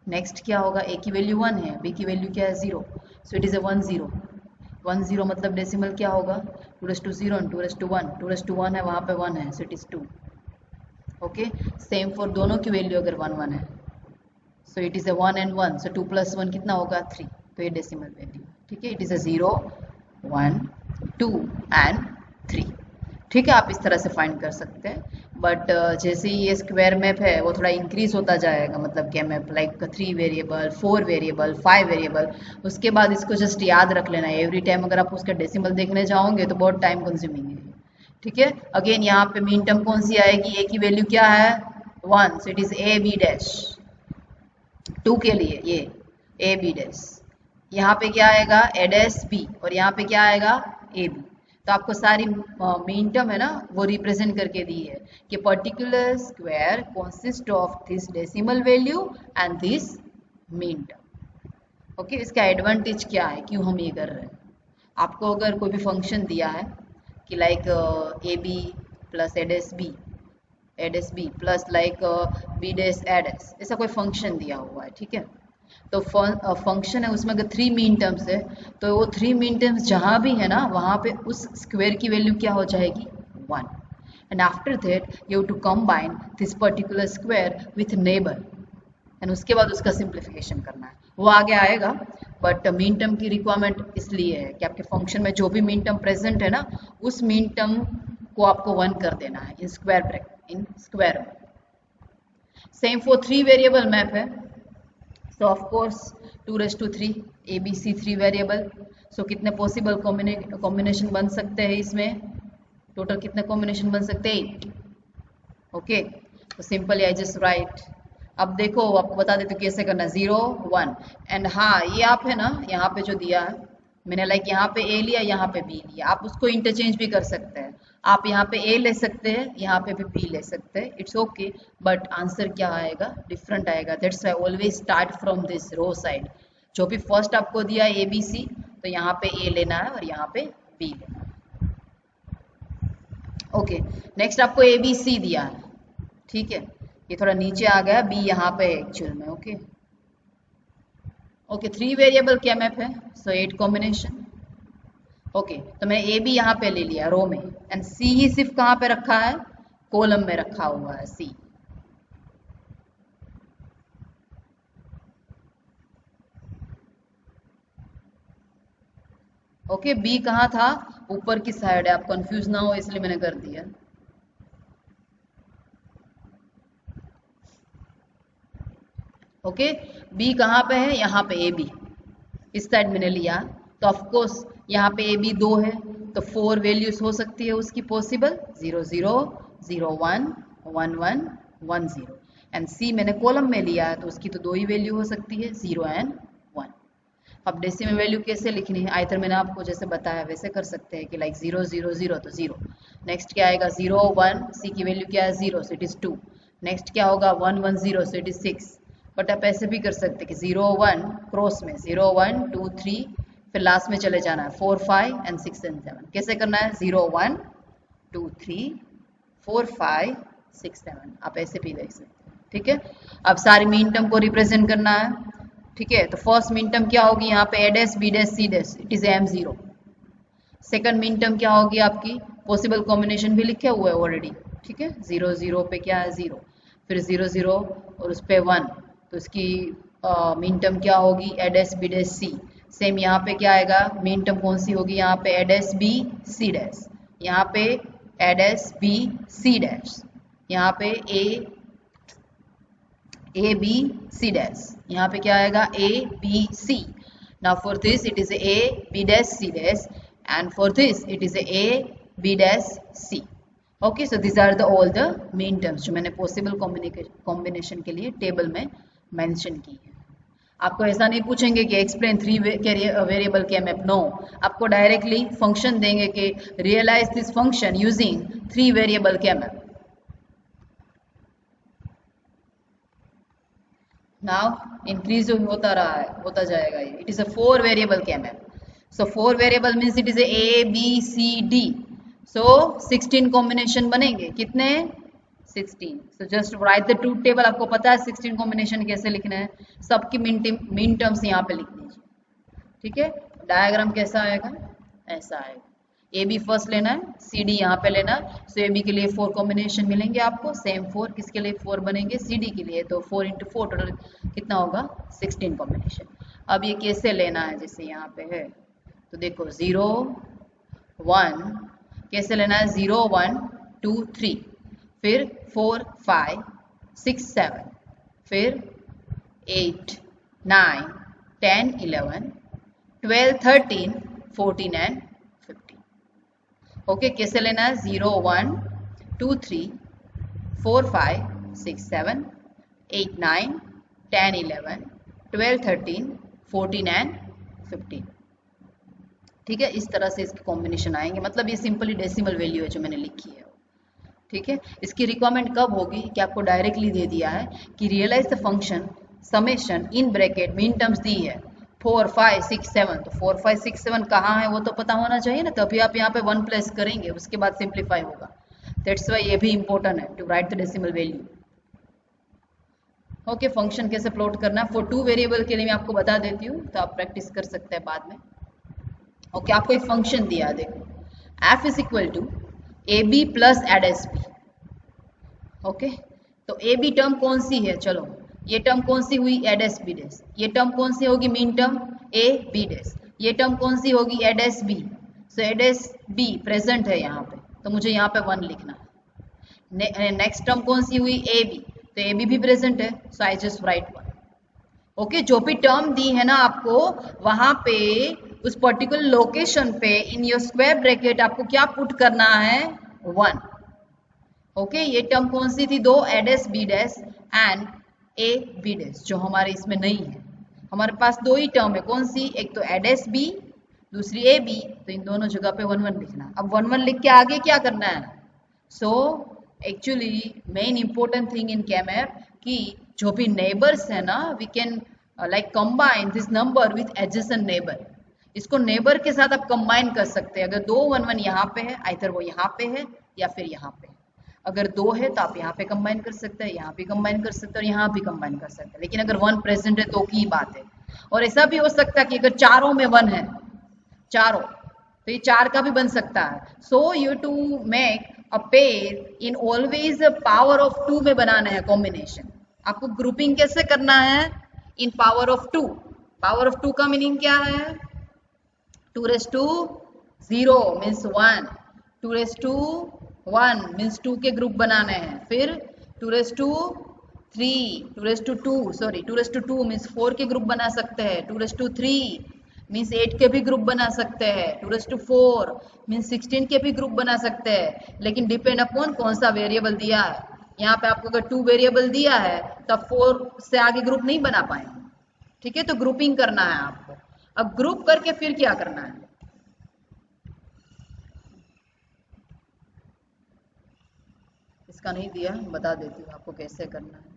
नेक्स्ट क्या होगा? A की वैल्यू 1 है, B की वैल्यू क्या है? 0, सो इट इज ए 1 0। 1 0 मतलब डेसिमल क्या होगा? 2 0 2 1, 2 1 है, वहाँ पे 1 है, so it is 2। Okay, same for दोनों की वैल्यू अगर 1 1 है, so it is A 1 and 1, सो 2 + 1 कितना होगा? 3, तो ये डेसिमल वैल्यू। ठीक है, इट इज ए 0 1 2 एंड 3। ठीक है, आप इस तरह से फाइंड कर सकते हैं। बट जैसे ही ये स्क्वायर मैप है वो थोड़ा इंक्रीज होता जाएगा, मतलब क्या map like 3 variable, 4 variable, 5 variable, उसके बाद इसको जस्ट याद रख लेना है। एवरी टाइम अगर आप उसका डेसिमल देखने जाओगे तो बहुत टाइम कंज्यूमिंग है। ठीक है, अगेन यहाँ पे मीन टर्म कौन सी आएगी, ए की वैल्यू क्या है 1, so it is A B dash. 2 के लिए ये ए बी डैश, यहाँ पे क्या आएगा ए डैश बी, और यहाँ पे क्या आएगा ए बी। तो आपको सारी मीन टर्म है ना वो रिप्रेजेंट करके दी है कि particular square consist of this decimal value and this mean term. Okay, इसका एडवांटेज क्या है, क्यों हम ये कर रहे हैं। आपको अगर कोई भी फंक्शन दिया है कि like a b plus A dash b plus like b dash a dash, ऐसा कोई फंक्शन दिया हुआ है, ठीक है, तो फंक्शन है उसमें अगर 3 मीन टर्म्स है तो वो 3 मीन टर्म्स जहाँ भी है ना वहाँ पे उस स्क्वायर की वैल्यू क्या हो जाएगी 1, and after that you have to combine this particular square with neighbour, and उसके बाद उसका सिंप्लीफिकेशन करना है, वो आगे आएगा। बट मीन टर्म की रिक्वायरमेंट इसलिए है कि आपके फंक्शन में जो भी मीन टर्म प्रेजेंट है ना उस मीन टर्म को आपको 1 कर देना है इन स्क्वायर में। सेम फॉर 3 वेरिएबल मैप है, so of course 2⁻3 ABC 3 variable, so कितने पॉसिबल कॉम्बिनेशन बन सकते हैं इसमें, टोटल कितने कॉम्बिनेशन बन सकते हैं 8। ओके, तो सिंपली आई जस्ट राइट। अब देखो आपको बता देते कैसे करना है 0 1, एंड हाँ ये आप है ना यहाँ पे जो दिया है मैंने लाइक यहाँ पे ए लिया यहाँ पे बी लिया, आप उसको इंटरचेंज भी कर सकते हैं, आप यहाँ पे ए ले सकते हैं यहाँ पे भी बी ले सकते हैं, इट्स ओके, बट आंसर क्या आएगा डिफरेंट आएगा। That's why always start from this row side, जो भी फर्स्ट आपको दिया ए बी सी तो यहाँ पे ए लेना है और यहाँ पे बी लेना है। ओके, नेक्स्ट आपको ए बी सी दिया है, ठीक है, ये थोड़ा नीचे आ गया, बी यहाँ पे एक्चुअल में। ओके ओके, 3 वेरिएबल क्या मैप है, सो 8 कॉम्बिनेशन। ओके, तो मैं ए बी यहाँ पे ले लिया रो में, एंड सी ही सिर्फ कहाँ पे रखा है, कॉलम में रखा हुआ है सी। ओके, बी कहाँ था, ऊपर की साइड है, आप कंफ्यूज ना हो इसलिए मैंने कर दिया। ओके, बी कहाँ पे है, यहाँ पे ए बी इस साइड मैंने लिया, तो ऑफ कोर्स यहाँ पे ए बी 2 है तो 4 वैल्यूज हो सकती है उसकी पॉसिबल, 0 0 0 1 1 1 1 0, एंड सी मैंने कॉलम में लिया है तो उसकी तो 2 ही वैल्यू हो सकती है 0 एंड 1। अब डेसिमल वैल्यू कैसे लिखनी है, आइतर मैंने आपको जैसे बताया वैसे कर सकते हैं कि लाइक 0 0 0 तो 0, नेक्स्ट क्या आएगा 0 1, सी की वैल्यू क्या है 0 सो इट इज 2, नेक्स्ट क्या होगा 1 1 0 सो इट इज 6, बट आप ऐसे भी कर सकते कि 0 1 क्रॉस में 0 1 2 3 फिर लास्ट में चले जाना है 4 5 एंड 6 एंड 7, कैसे करना है 0 1 2 3 4 5 6 7, आप ऐसे भी देख सकते हैं। ठीक है, अब सारे मीन टर्म को रिप्रेजेंट करना है, ठीक है, तो फर्स्ट मीन टर्म क्या होगी यहाँ पे A dash B dash C dash, it is M 0। Second min term क्या होगी आपकी, पॉसिबल कॉम्बिनेशन भी लिखे हुए है ऑलरेडी, ठीक है, 0 0 पे क्या है 0, फिर 0 0 और उस पे 1, तो इसकी मीन टर्म क्या होगी A dash B dash C. Same यहाँ पे क्या आएगा, मीन टर्म कौन सी होगी, यहाँ पे A dash B C dash, यहाँ पे A dash B C dash, यहाँ पे ए बी सी डैश, यहाँ पे क्या आएगा a B c. Now for this it is A B dash C dash, and for this it is A B dash C. Okay, so this are the all the min terms जो मैंने possible combination के लिए table में mention की है। आपको ऐसा नहीं पूछेंगे कि एक्सप्लेन 3 वेरिएबल के मैप, नो, आपको डायरेक्टली फंक्शन देंगे कि realise this function using 3 variable के मैप। नाउ इंक्रीज होता रहा है, होता जाएगा ये, इट इज अ 4 वेरिएबल के map, so 4 variable means it is A B c d, so 16 combination बनेंगे, कितने 16, so just write the truth table, आपको पता है 16 कॉम्बिनेशन कैसे लिखना है, सबकी मीन टर्म्स यहाँ पे लिख दीजिए। ठीक है, डायग्राम कैसा आएगा, ऐसा आएगा, ए बी फर्स्ट लेना है, सी डी यहाँ पे लेना है, सो ए बी के लिए 4 कॉम्बिनेशन मिलेंगे आपको, सेम 4 किसके लिए 4 बनेंगे, सी डी के लिए, तो 4 × 4 टोटल कितना होगा 16 कॉम्बिनेशन। अब ये कैसे लेना है, जैसे यहाँ पे है तो देखो 0 1 कैसे लेना है, 0 1 2 3, फिर 4 5 6 7, फिर 8 9 10 11 12 13 14 एंड 15। ओके, कैसे लेना है? 0 1 2 3 4 5 6 7 8 9 10 11 12 13 14 एंड 15। ठीक है, इस तरह से इसके कॉम्बिनेशन आएंगे। मतलब ये सिंपली डेसिमल वैल्यू है जो मैंने लिखी है। ठीक है, इसकी रिक्वायरमेंट कब होगी कि आपको डायरेक्टली दे दिया है कि realize the function summation in bracket min terms दी है 4 5 6 7, तो 4 5 6 7 कहाँ है वो तो पता होना चाहिए ना, तभी आप यहाँ पे 1 प्लेस करेंगे, उसके बाद सिंप्लीफाई होगा। दैट्स वाई ये भी इंपॉर्टेंट है to write the decimal value. Okay, function कैसे प्लॉट करना है फॉर 2 वेरिएबल के लिए मैं आपको बता देती हूँ, तो आप प्रैक्टिस कर सकते हैं बाद में। ओके, आपको एक फंक्शन दिया है, देखो f is equal to a b plus a dash b. Okay, तो ए बी टर्म कौन सी है? चलो, ये टर्म कौन सी हुई? A dash b dash. ये टर्म कौन सी होगी? Min term a b dash. ये टर्म कौन सी होगी? A dash b. So a dash b present है यहाँ पे, तो मुझे यहाँ पे 1 लिखना है। नेक्स्ट टर्म कौन सी हुई? ए बी, तो ए बी भी प्रेजेंट है, सो आई जस्ट राइट 1। ओके, जो भी टर्म दी है ना आपको, वहां पे उस पर्टिकुलर लोकेशन पे इन योर स्क्वायर ब्रैकेट आपको क्या पुट करना है? 1। ओके, ये टर्म कौन सी थी? 2 a dash b dash and a B dash, जो हमारे इसमें नहीं है। हमारे पास 2 ही टर्म है, कौन सी? एक तो एड एस बी, दूसरी ए बी, तो इन दोनों जगह पे 1 1 लिखना। अब 1 1 लिख के आगे क्या करना है? So actually main important thing in केमएफ कि जो भी नेबर्स है ना, we can like combine this number with adjacent neighbour. इसको नेबर के साथ आप कंबाइन कर सकते हैं। अगर 2 1 1 यहाँ पे है, आइदर वो यहाँ पे है या फिर यहाँ पे है। अगर 2 है तो आप यहाँ पे कंबाइन कर सकते हैं, यहाँ भी कंबाइन कर सकते हैं और यहाँ भी कंबाइन कर सकते हैं। लेकिन अगर 1 प्रेजेंट है तो की बात है। और ऐसा भी हो सकता है कि अगर चारों में 1 है, चारों, तो ये 4 का भी बन सकता है। So you to make a pair in always power of 2 में बनाना है कॉम्बिनेशन। आपको ग्रुपिंग कैसे करना है? इन पावर ऑफ 2। पावर ऑफ 2 का मीनिंग क्या है? 2 raised to 0 means 1, 2 raised to 1 means 2 के ग्रुप बनाने हैं। फिर 2 raised to 3, 2 raised to 2 sorry 2 raised to 2 means 4 के ग्रुप बना सकते हैं। 2 raised to 3 मीन्स 8 के भी ग्रुप बना सकते हैं। 2 raised to 4 मीन्स 16 के भी ग्रुप बना सकते हैं। लेकिन डिपेंड अपॉन कौन सा वेरिएबल दिया है। यहाँ पे आपको अगर 2 वेरिएबल दिया है तब 4 से आगे ग्रुप नहीं बना पाएंगे। ठीक है, तो ग्रुपिंग करना है आपको। अब ग्रुप करके फिर क्या करना है? इसका नहीं दिया, बता देती हूँ आपको कैसे करना है।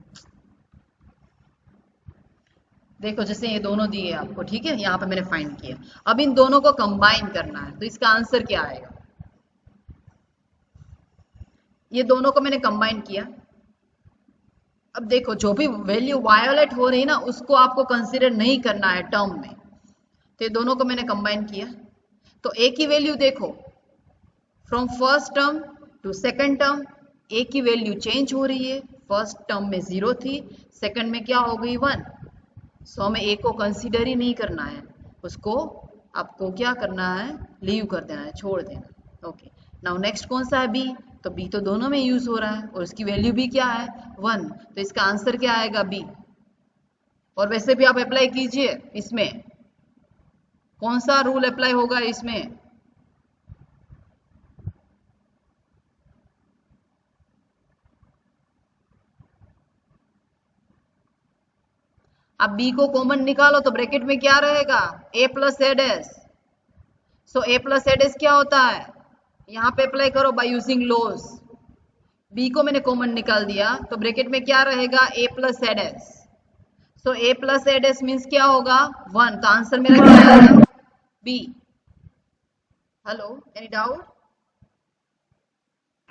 देखो, जैसे ये दोनों दिए आपको, ठीक है, यहाँ पे मैंने फाइंड किया। अब इन दोनों को कंबाइन करना है, तो इसका आंसर क्या आएगा? ये दोनों को मैंने कंबाइन किया। अब देखो, जो भी वैल्यू वायोलेट हो रही है ना, उसको आपको कंसीडर नहीं करना है टर्म में। तो ये दोनों को मैंने कंबाइन किया, तो एक ही वैल्यू देखो, from first term to second term एक ही वैल्यू चेंज हो रही है। फर्स्ट टर्म में 0 थी, सेकंड में क्या हो गई? 1। सो हमें ए को कंसीडर ही नहीं करना है, उसको आपको क्या करना है? लीव कर देना है, छोड़ देना। ओके, नाउ नेक्स्ट कौन सा है? बी। तो बी तो दोनों में यूज हो रहा है और उसकी वैल्यू भी क्या है? 1। तो इसका आंसर क्या आएगा? बी। और वैसे भी आप अप्लाई कीजिए, इसमें कौन सा रूल अप्लाई होगा? इसमें अब b को कॉमन निकालो तो ब्रैकेट में क्या रहेगा? a plus a dash. So a plus a dash क्या होता है? यहाँ पे अप्लाई करो बाय यूजिंग लॉज। b को मैंने कॉमन निकाल दिया तो ब्रैकेट में क्या रहेगा? a plus a dash. So a plus a dash means क्या होगा? 1। तो आंसर मेरा क्या आएगा? b। Hello, any doubt?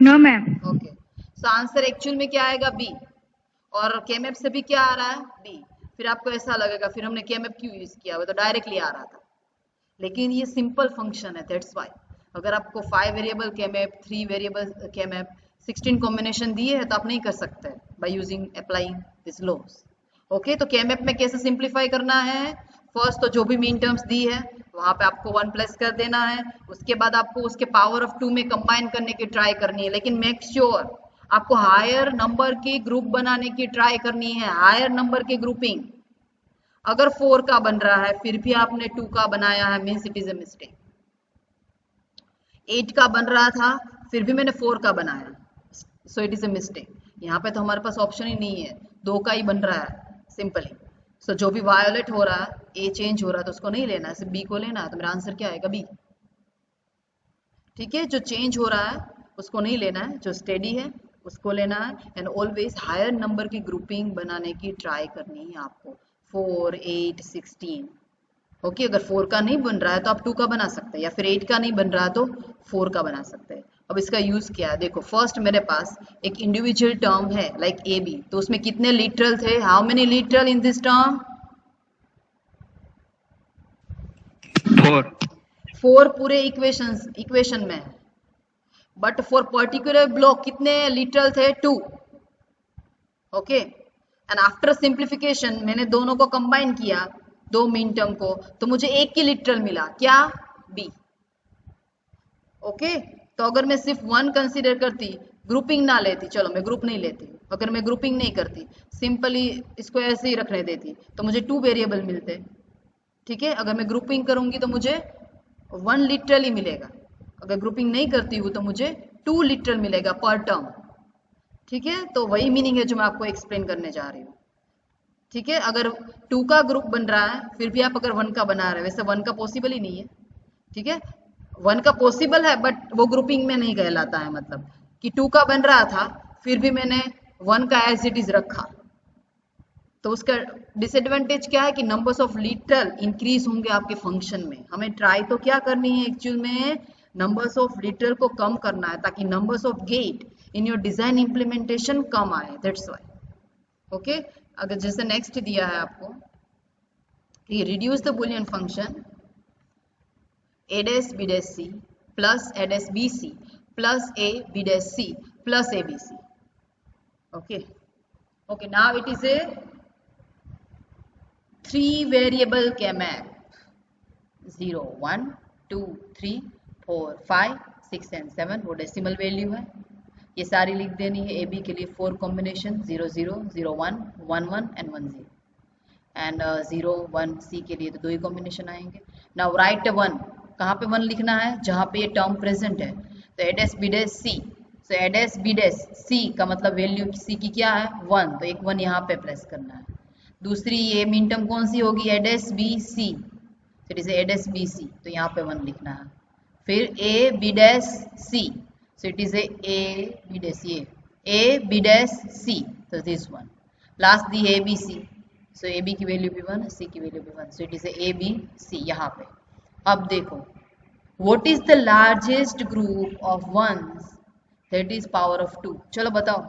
No ma'am. Okay, so answer actual में क्या आएगा? b। और केमएफ से भी क्या आ रहा है? b। फिर आपको ऐसा लगेगा फिर हमने केमएफ क्यों यूज किया? वो तो डायरेक्टली आ रहा था। लेकिन ये सिंपल फंक्शन है, दैट्स वाई। अगर आपको 5 variable k map, 3 variable k map, 16 combination दिए है तो आप नहीं कर सकते by using applying this laws. Okay, तो केमएफ में कैसे सिंप्लीफाई करना है? फर्स्ट तो जो भी मीन टर्म्स दी है वहां पे आपको 1 प्लस कर देना है। उसके बाद आपको उसके पावर ऑफ 2 में कंबाइन करने की ट्राई करनी है, लेकिन मेक श्योर आपको हायर नंबर की ग्रुप बनाने की ट्राई करनी है, हायर नंबर की ग्रुपिंग। अगर 4 का बन रहा है फिर भी आपने 2 का बनाया है, means it is a mistake. 8 का बन रहा था फिर भी मैंने 4 का बनाया, सो इट इज ए मिस्टेक। यहाँ पे तो हमारे पास ऑप्शन ही नहीं है, 2 का ही बन रहा है सिंपली। सो जो भी वायोलेट हो रहा है, ए चेंज हो रहा है तो उसको नहीं लेना है, सिर्फ बी को लेना है। तो मेरा आंसर क्या आएगा? बी। ठीक है, जो चेंज हो रहा है उसको नहीं लेना है, जो स्टेडी है उसको लेना है। एंड ऑलवेज हायर नंबर की ग्रुपिंग बनाने की ट्राई करनी है आपको, 4, 8, 16। ओके, अगर 4 का नहीं बन रहा है तो आप 2 का बना सकते हैं, या फिर 8 का नहीं बन रहा तो 4 का बना सकते हैं। अब इसका यूज क्या है? देखो, फर्स्ट मेरे पास एक इंडिविजुअल टर्म है लाइक ए बी, तो उसमें कितने लिटरल थे? How many literal in this term? 4. 4 पूरे इक्वेशन में है। बट फॉर पर्टिकुलर ब्लॉक कितने लिटरल थे? 2। ओके, एंड आफ्टर सिंप्लीफिकेशन मैंने दोनों को कंबाइन किया, दो मीन टर्म को, तो मुझे एक की लिटरल मिला, क्या? बी। ओके, तो अगर मैं सिर्फ 1 कंसीडर करती, ग्रुपिंग ना लेती, चलो मैं ग्रुप नहीं लेती, अगर मैं ग्रुपिंग नहीं करती, सिंपली इसको ऐसे ही रखने देती, तो मुझे 2 वेरिएबल मिलते। ठीक है, अगर मैं ग्रुपिंग करूंगी तो मुझे 1 लिटरल ही मिलेगा, अगर ग्रुपिंग नहीं करती हूँ तो मुझे 2 लिटरल मिलेगा पर टर्म। ठीक है, तो वही मीनिंग है जो मैं आपको एक्सप्लेन करने जा रही हूँ। ठीक है, अगर 2 का ग्रुप बन रहा है फिर भी आप अगर 1 का बना रहे हैं, वैसे 1 का पॉसिबल ही नहीं है। ठीक है, 1 का पॉसिबल है बट वो ग्रुपिंग में नहीं कहलाता है, मतलब कि 2 का बन रहा था फिर भी मैंने 1 का एज इट इज रखा, तो उसका डिसएडवांटेज क्या है कि नंबर्स ऑफ लिटरल इंक्रीज होंगे आपके फंक्शन में। हमें ट्राई तो क्या करनी है एक्चुअल में? नंबर्स ऑफ लिटरल को कम करना है, ताकि numbers of gate in your design implementation कम आए, दैट्स व्हाई। ओके, अगर जैसे नेक्स्ट दिया है आपको कि reduce the Boolean function a dash b dash c plus a dash b c plus a b dash c plus a b c. Okay, now it is a 3 variable K-map, 0, 1, 2, 3, 4, 5, 6 and 7 वो decimal value है, ये सारी लिख देनी है। A B के लिए 4 combination, 0, 0, 0, 1, 1, 1 and 1, 0, and 0, 1 सी के लिए तो 2 ही कॉम्बिनेशन आएंगे। नाउ राइट 1, कहाँ पे 1 लिखना है? जहाँ पे ये टर्म प्रेजेंट है, तो ए dash B dash C, so ए डैश बी डैश सी का मतलब वैल्यू सी की क्या है? 1, तो एक 1 यहाँ पे प्रेस करना है। दूसरी ये मीन टर्म कौन सी होगी? A dash B C, it is A dash B C, तो यहाँ पे 1 लिखना है। फिर A B dash C, so it is A B dash, ये ए बी डैश सी, तो दिस वन। लास्ट दी A B C, so A B की वैल्यू भी 1, सी की वैल्यू भी 1, so it is A B C यहाँ पे। अब देखो, what is the largest group of ones that is power of 2? चलो बताओ,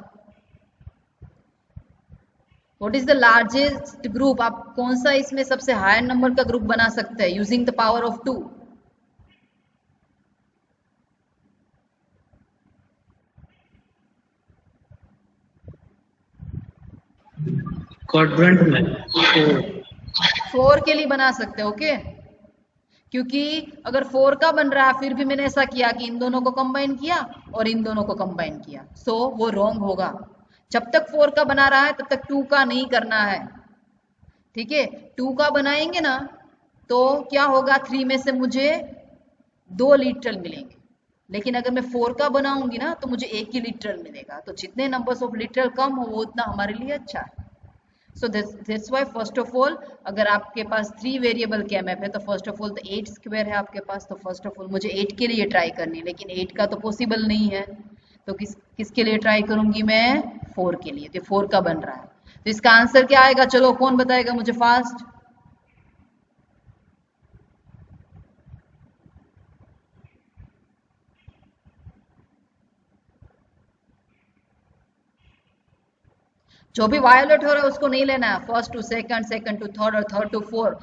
what is the largest group? आप कौन सा इसमें सबसे हायर नंबर का ग्रुप बना सकते हैं using the power of 2? Quadrant में 4 के लिए बना सकते हो, ओके? क्योंकि अगर 4 का बन रहा है फिर भी मैंने ऐसा किया कि इन दोनों को कंबाइन किया और इन दोनों को कंबाइन किया, सो वो रॉन्ग होगा। जब तक 4 का बना रहा है तब तक 2 का नहीं करना है। ठीक है, 2 का बनाएंगे ना तो क्या होगा? 3 में से मुझे 2 लिटरल मिलेंगे, लेकिन अगर मैं 4 का बनाऊंगी ना तो मुझे 1 ही लिटरल मिलेगा। तो जितने नंबर्स ऑफ लिटरल कम हो वो उतना हमारे लिए अच्छा है। So that's why first of all, अगर आपके पास 3 वेरिएबल K-map है तो फर्स्ट ऑफ ऑल तो 8 स्क्वायर है आपके पास, तो फर्स्ट ऑफ ऑल मुझे 8 के लिए ट्राई करनी है, लेकिन 8 का तो पॉसिबल नहीं है, तो किसके लिए ट्राई करूंगी मैं? 4 के लिए। तो 4 का बन रहा है, तो इसका आंसर क्या आएगा? चलो कौन बताएगा मुझे फास्ट? जो भी वायोलेट हो रहा है उसको नहीं लेना है, first to second, second to third और थर्ड टू फोर्थ,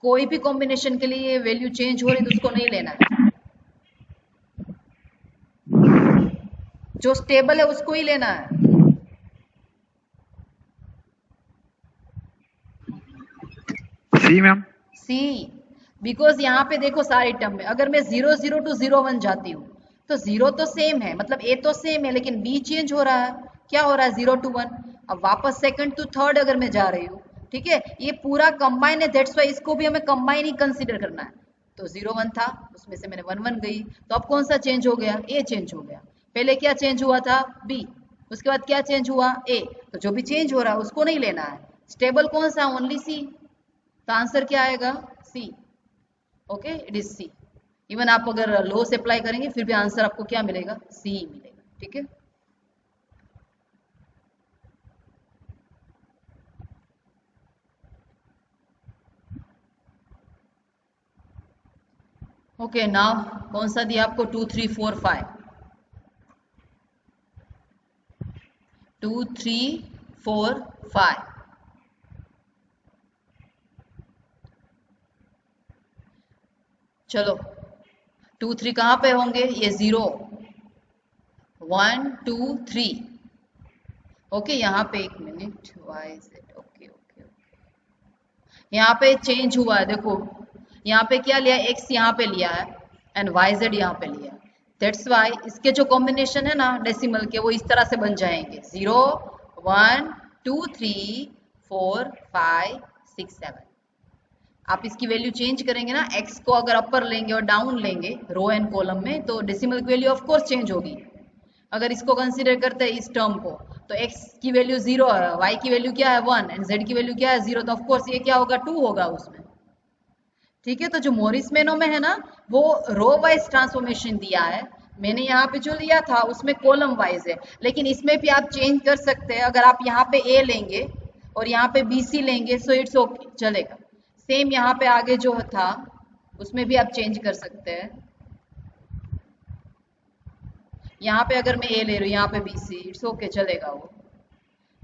कोई भी कॉम्बिनेशन के लिए वैल्यू चेंज हो रही तो उसको नहीं लेना है, जो स्टेबल है उसको ही लेना है। सी मैम, सी, बिकॉज यहाँ पे देखो सारी टर्म में अगर मैं 0, 0 to 0, 1 जाती हूँ तो 0 तो सेम है, मतलब ए तो सेम है, लेकिन बी चेंज हो रहा है, क्या हो रहा है 0 to 1। अब वापस सेकंड टू थर्ड अगर मैं जा रही हूँ, ठीक है, ये पूरा कंबाइन है, दैट्स वाई इसको भी हमें कंबाइन ही कंसीडर करना है। तो 0 1 था, उसमें से मैंने 1 1 गई, तो अब कौन सा चेंज हो गया, ए चेंज हो गया। पहले क्या चेंज हुआ था, बी, उसके बाद क्या चेंज हुआ, ए। तो जो भी चेंज हो रहा है उसको नहीं लेना है, स्टेबल कौन सा, ओनली सी। तो आंसर क्या आएगा, C. Okay, it is C. Even आप अगर लो से अप्लाई करेंगे फिर भी आंसर आपको क्या मिलेगा, सी मिलेगा। ठीक है, ओके नाउ कौन सा दिया आपको, 2 3 4 5, 2 3 4 5। चलो 2 3 कहाँ पे होंगे, ये 0 1 2 3। ओके, यहाँ पे एक minute, y z, okay okay okay, यहाँ पे चेंज हुआ है, देखो यहाँ पे क्या लिया, एक्स यहाँ पे लिया है एंड वाई जेड यहाँ पे लिया है। दैट्स वाई इसके जो कॉम्बिनेशन है ना डेसिमल के, वो इस तरह से बन जाएंगे 0 1 2 3 4 5 6 7। आप इसकी वैल्यू चेंज करेंगे ना, एक्स को अगर अपर लेंगे और डाउन लेंगे रो एंड कॉलम में, तो डेसिमल की वैल्यू ऑफ कोर्स चेंज होगी। अगर इसको कंसीडर करते हैं इस टर्म को, तो x की वैल्यू 0 है, y की वैल्यू क्या है 1 एंड z की वैल्यू क्या है 0, तो ऑफ कोर्स ये क्या होगा 2 होगा उसमें। ठीक है, तो जो मोरिस मेनो में है ना, वो रो वाइज ट्रांसफॉर्मेशन दिया है, मैंने यहाँ पे जो लिया था उसमें कॉलम वाइज है, लेकिन इसमें भी आप चेंज कर सकते हैं। अगर आप यहाँ पे a लेंगे और यहाँ पे bc लेंगे सो इट्स ओके, चलेगा। सेम यहाँ पे आगे जो था उसमें भी आप चेंज कर सकते हैं। यहाँ पे अगर मैं ए ले रही हूँ, यहाँ पे बी सी, इट्स ओके, चलेगा वो।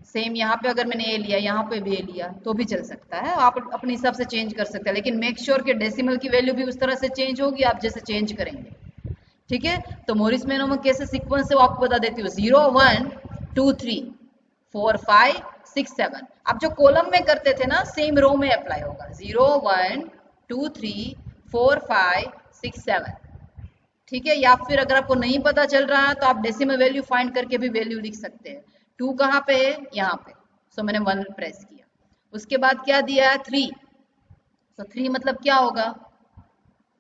सेम यहाँ पे अगर मैंने ए लिया, यहाँ पे भी ए लिया, तो भी चल सकता है, आप अपने हिसाब से चेंज कर सकते हैं, लेकिन मेक श्योर कि डेसिमल की वैल्यू भी उस तरह से चेंज होगी आप जैसे चेंज करेंगे। ठीक है, तो मोरिस मेनो में कैसे सीक्वेंस है वो आपको बता देती हूँ, 0 1 2 3 4 5 6 7। आप जो कॉलम में करते थे ना, सेम रो में अप्लाई होगा, 0 1 2 3 4 5 6 7। ठीक है, या फिर अगर आपको नहीं पता चल रहा है तो आप डेसिमल वैल्यू फाइंड करके भी वैल्यू लिख सकते हैं। 2 कहाँ पे है, यहाँ पे, सो मैंने 1 प्रेस किया। उसके बाद क्या दिया है 3, सो 3 मतलब क्या होगा,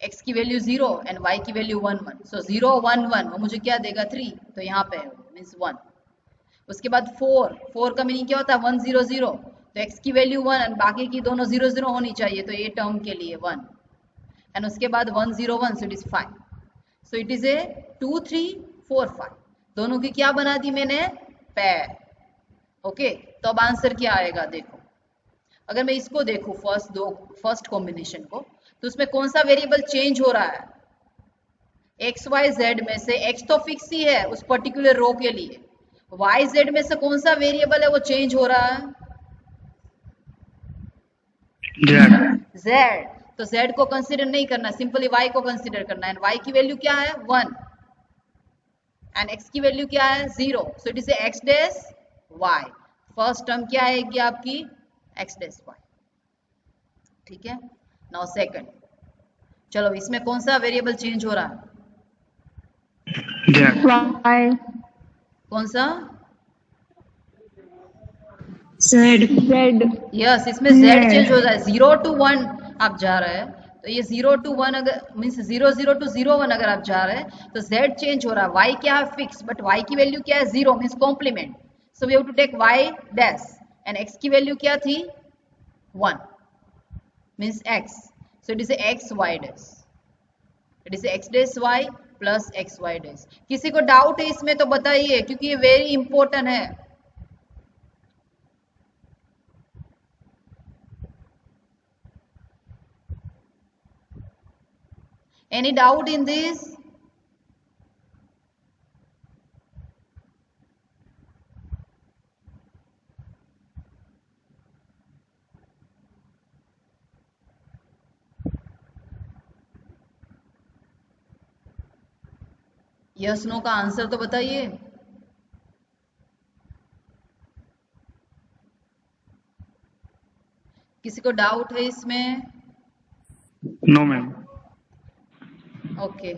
x की वैल्यू 0 एंड y की वैल्यू 1 1, सो 0 1 1 वो मुझे क्या देगा 3, तो यहाँ पे है मीन्स 1। उसके बाद 4 का मीनिंग क्या होता है 1 0 0, तो x की वैल्यू 1 एंड बाकी की दोनों 0 0 होनी चाहिए, तो ये टर्म के लिए 1 एंड उसके बाद 1 0 1, so it is 5। So it is a 2 3 4 5, दोनों की क्या बना दी मैंने, पैर। ओके, तो अब आंसर क्या आएगा, देखो अगर मैं इसको देखूं फर्स्ट कॉम्बिनेशन को, तो उसमें कौन सा वेरिएबल चेंज हो रहा है, एक्स वाई जेड में से एक्स तो फिक्स ही है उस पर्टिकुलर रो के लिए, वाई जेड में से कौन सा वेरिएबल है वो चेंज हो रहा है, जेड। तो z को कंसीडर नहीं करना, सिंपली y को कंसीडर करना है, y की वैल्यू क्या है 1 एंड x की वैल्यू क्या है 0, सो it is x dash y। First term क्या आएगी आपकी, x डैश y। ठीक है, नाउ सेकंड, चलो इसमें कौन सा वेरिएबल चेंज हो रहा है, Y. कौन सा, Z. Z. यस, इसमें z चेंज हो रहा है, 0 to 1 आप जा रहे हैं, तो ये 0 to 1 अगर मीन्स 0 0 to 0 1 अगर आप जा रहे हैं तो z चेंज हो रहा है, y क्या है फिक्स, बट y की वैल्यू क्या है 0 means complement, so we have to take y dash and x की वैल्यू क्या थी 1 means x, so it is x y dash, it is x dash y plus x y dash. किसी को doubt है इसमें तो बताइए, क्योंकि ये वेरी इंपॉर्टेंट है। Any doubt in this? Yes no का आंसर तो बताइए। किसी को डाउट है इसमें? No ma'am. ओके,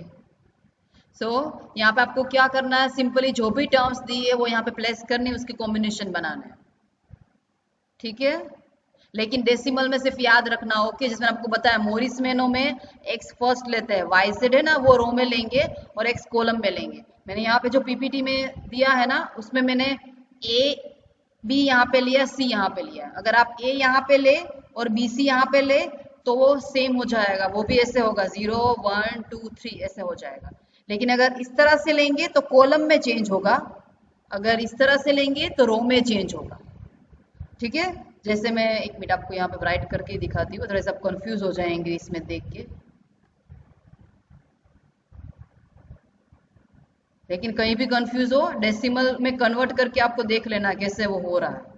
सो यहाँ पे आपको क्या करना है, सिंपली जो भी टर्म्स दी है वो यहाँ पे प्लेस करनी है, उसके कॉम्बिनेशन बनाना है, ठीक है। लेकिन डेसिमल में सिर्फ याद रखना, ओके, जिसमें आपको बताया मोरिस मेनो में एक्स फर्स्ट लेते हैं, वाई जेड है ना वो रो में लेंगे और एक्स कॉलम में लेंगे। मैंने यहाँ पे जो पीपीटी में दिया है ना उसमें मैंने ए बी यहाँ पे लिया, सी यहाँ पे लिया। अगर आप ए यहाँ पे ले और बी सी यहाँ पे ले तो वो सेम हो जाएगा, वो भी ऐसे होगा 0 1 2 3 ऐसे हो जाएगा। लेकिन अगर इस तरह से लेंगे तो कॉलम में चेंज होगा, अगर इस तरह से लेंगे तो रो में चेंज होगा, ठीक है। जैसे मैं एक मिनट आपको यहाँ पे राइट करके दिखाती हूँ, थोड़ा सा आप कंफ्यूज हो जाएंगे इसमें देख के, लेकिन कहीं भी कंफ्यूज हो डेसिमल में कन्वर्ट करके आपको देख लेना कैसे वो हो रहा है।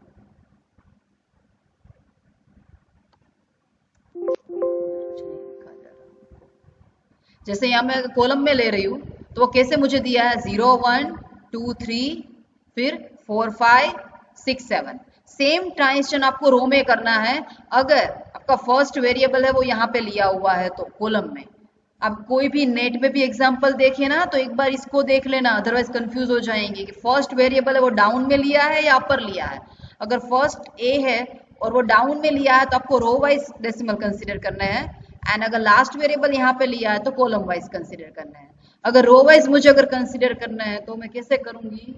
जैसे यहाँ मैं कॉलम में ले रही हूँ तो वो कैसे मुझे दिया है 0 1 2 3 फिर 4 5 6 7। सेम ट्रांजिशन आपको रो में करना है। अगर आपका फर्स्ट वेरिएबल है वो यहाँ पे लिया हुआ है तो कॉलम में, आप कोई भी नेट में भी एग्जांपल देखे ना तो एक बार इसको देख लेना, अदरवाइज कंफ्यूज हो जाएंगे कि फर्स्ट वेरिएबल है वो डाउन में लिया है या अपर लिया है। अगर फर्स्ट ए है और वो डाउन में लिया है तो आपको रो वाइज डेसिमल कंसीडर करना है, एंड अगर लास्ट वेरिएबल यहाँ पे लिया है तो कॉलम वाइज कंसीडर करना है। अगर रो वाइज मुझे अगर कंसीडर करना है तो मैं कैसे करूंगी,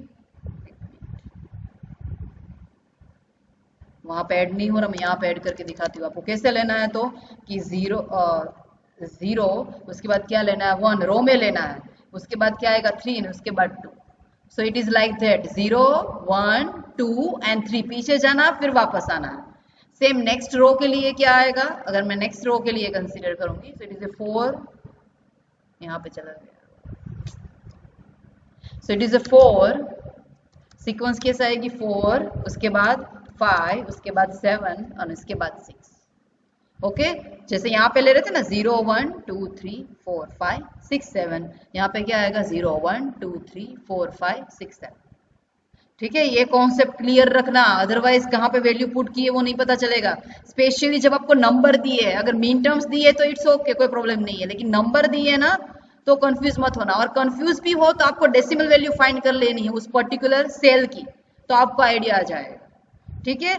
वहां पे ऐड नहीं हो रहा, मैं यहाँ पे ऐड करके दिखाती हूँ आपको कैसे लेना है। तो कि 0 उसके बाद क्या लेना है 1 रो में लेना है, उसके बाद क्या आएगा 3 उसके बाद 2। सो it is like that 0 1 2 and 3 पीछे जाना फिर वापस आना है। सेम नेक्स्ट रो के लिए क्या आएगा, अगर मैं नेक्स्ट रो के लिए कंसीडर करूंगी सो इट इज ए 4, यहाँ पे चला गया, सो इट इज ए 4, सीक्वेंस कैसा आएगी 4 उसके बाद 5 उसके बाद 7 और उसके बाद 6, ओके। जैसे यहाँ पे ले रहे थे ना 0 1 2 3 4 5 6 7, यहाँ पे क्या आएगा 0 1 2 3 4 5 6 7, ठीक है। ये कॉन्सेप्ट क्लियर रखना, अदरवाइज कहाँ पे वैल्यू पुट की है वो नहीं पता चलेगा। स्पेशली जब आपको नंबर दिए है, अगर मीन टर्म्स दिए तो इट्स ओके कोई प्रॉब्लम नहीं है, लेकिन नंबर दिए है ना तो कंफ्यूज मत होना, और कंफ्यूज भी हो तो आपको डेसिमल वैल्यू फाइंड कर लेनी है उस पर्टिकुलर सेल की, तो आपको आइडिया आ जाएगा, ठीक है।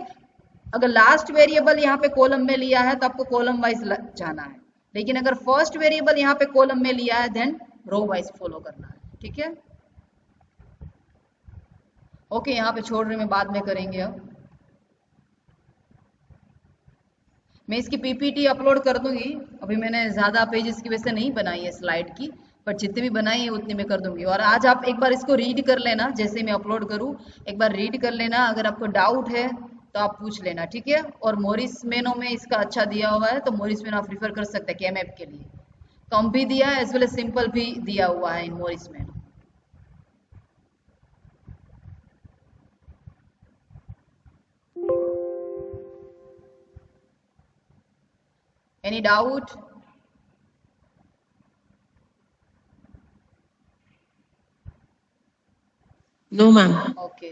अगर लास्ट वेरिएबल यहाँ पे कॉलम में लिया है तो आपको कॉलम वाइज जाना है, लेकिन अगर फर्स्ट वेरिएबल यहाँ पे कॉलम में लिया है देन रो वाइज फॉलो करना है, ठीक है। ओके, यहाँ पे छोड़ रही मैं, बाद में करेंगे। अब मैं इसकी पीपीटी अपलोड कर दूंगी, अभी मैंने ज्यादा पेजेस की वजह से नहीं बनाई है स्लाइड की, पर जितनी भी बनाई है उतनी मैं कर दूंगी। और आज आप एक बार इसको रीड कर लेना, जैसे मैं अपलोड करूँ एक बार रीड कर लेना, अगर आपको डाउट है तो आप पूछ लेना, ठीक है। और मोरिस मेनो में इसका अच्छा दिया हुआ है, तो मोरिस मेनो आप रिफर कर सकते हैं केएमएफ के लिए, कम भी दिया है एज वेल एज सिंपल भी दिया हुआ है इन Morris मेनो। Any doubt? No, ma'am. Okay.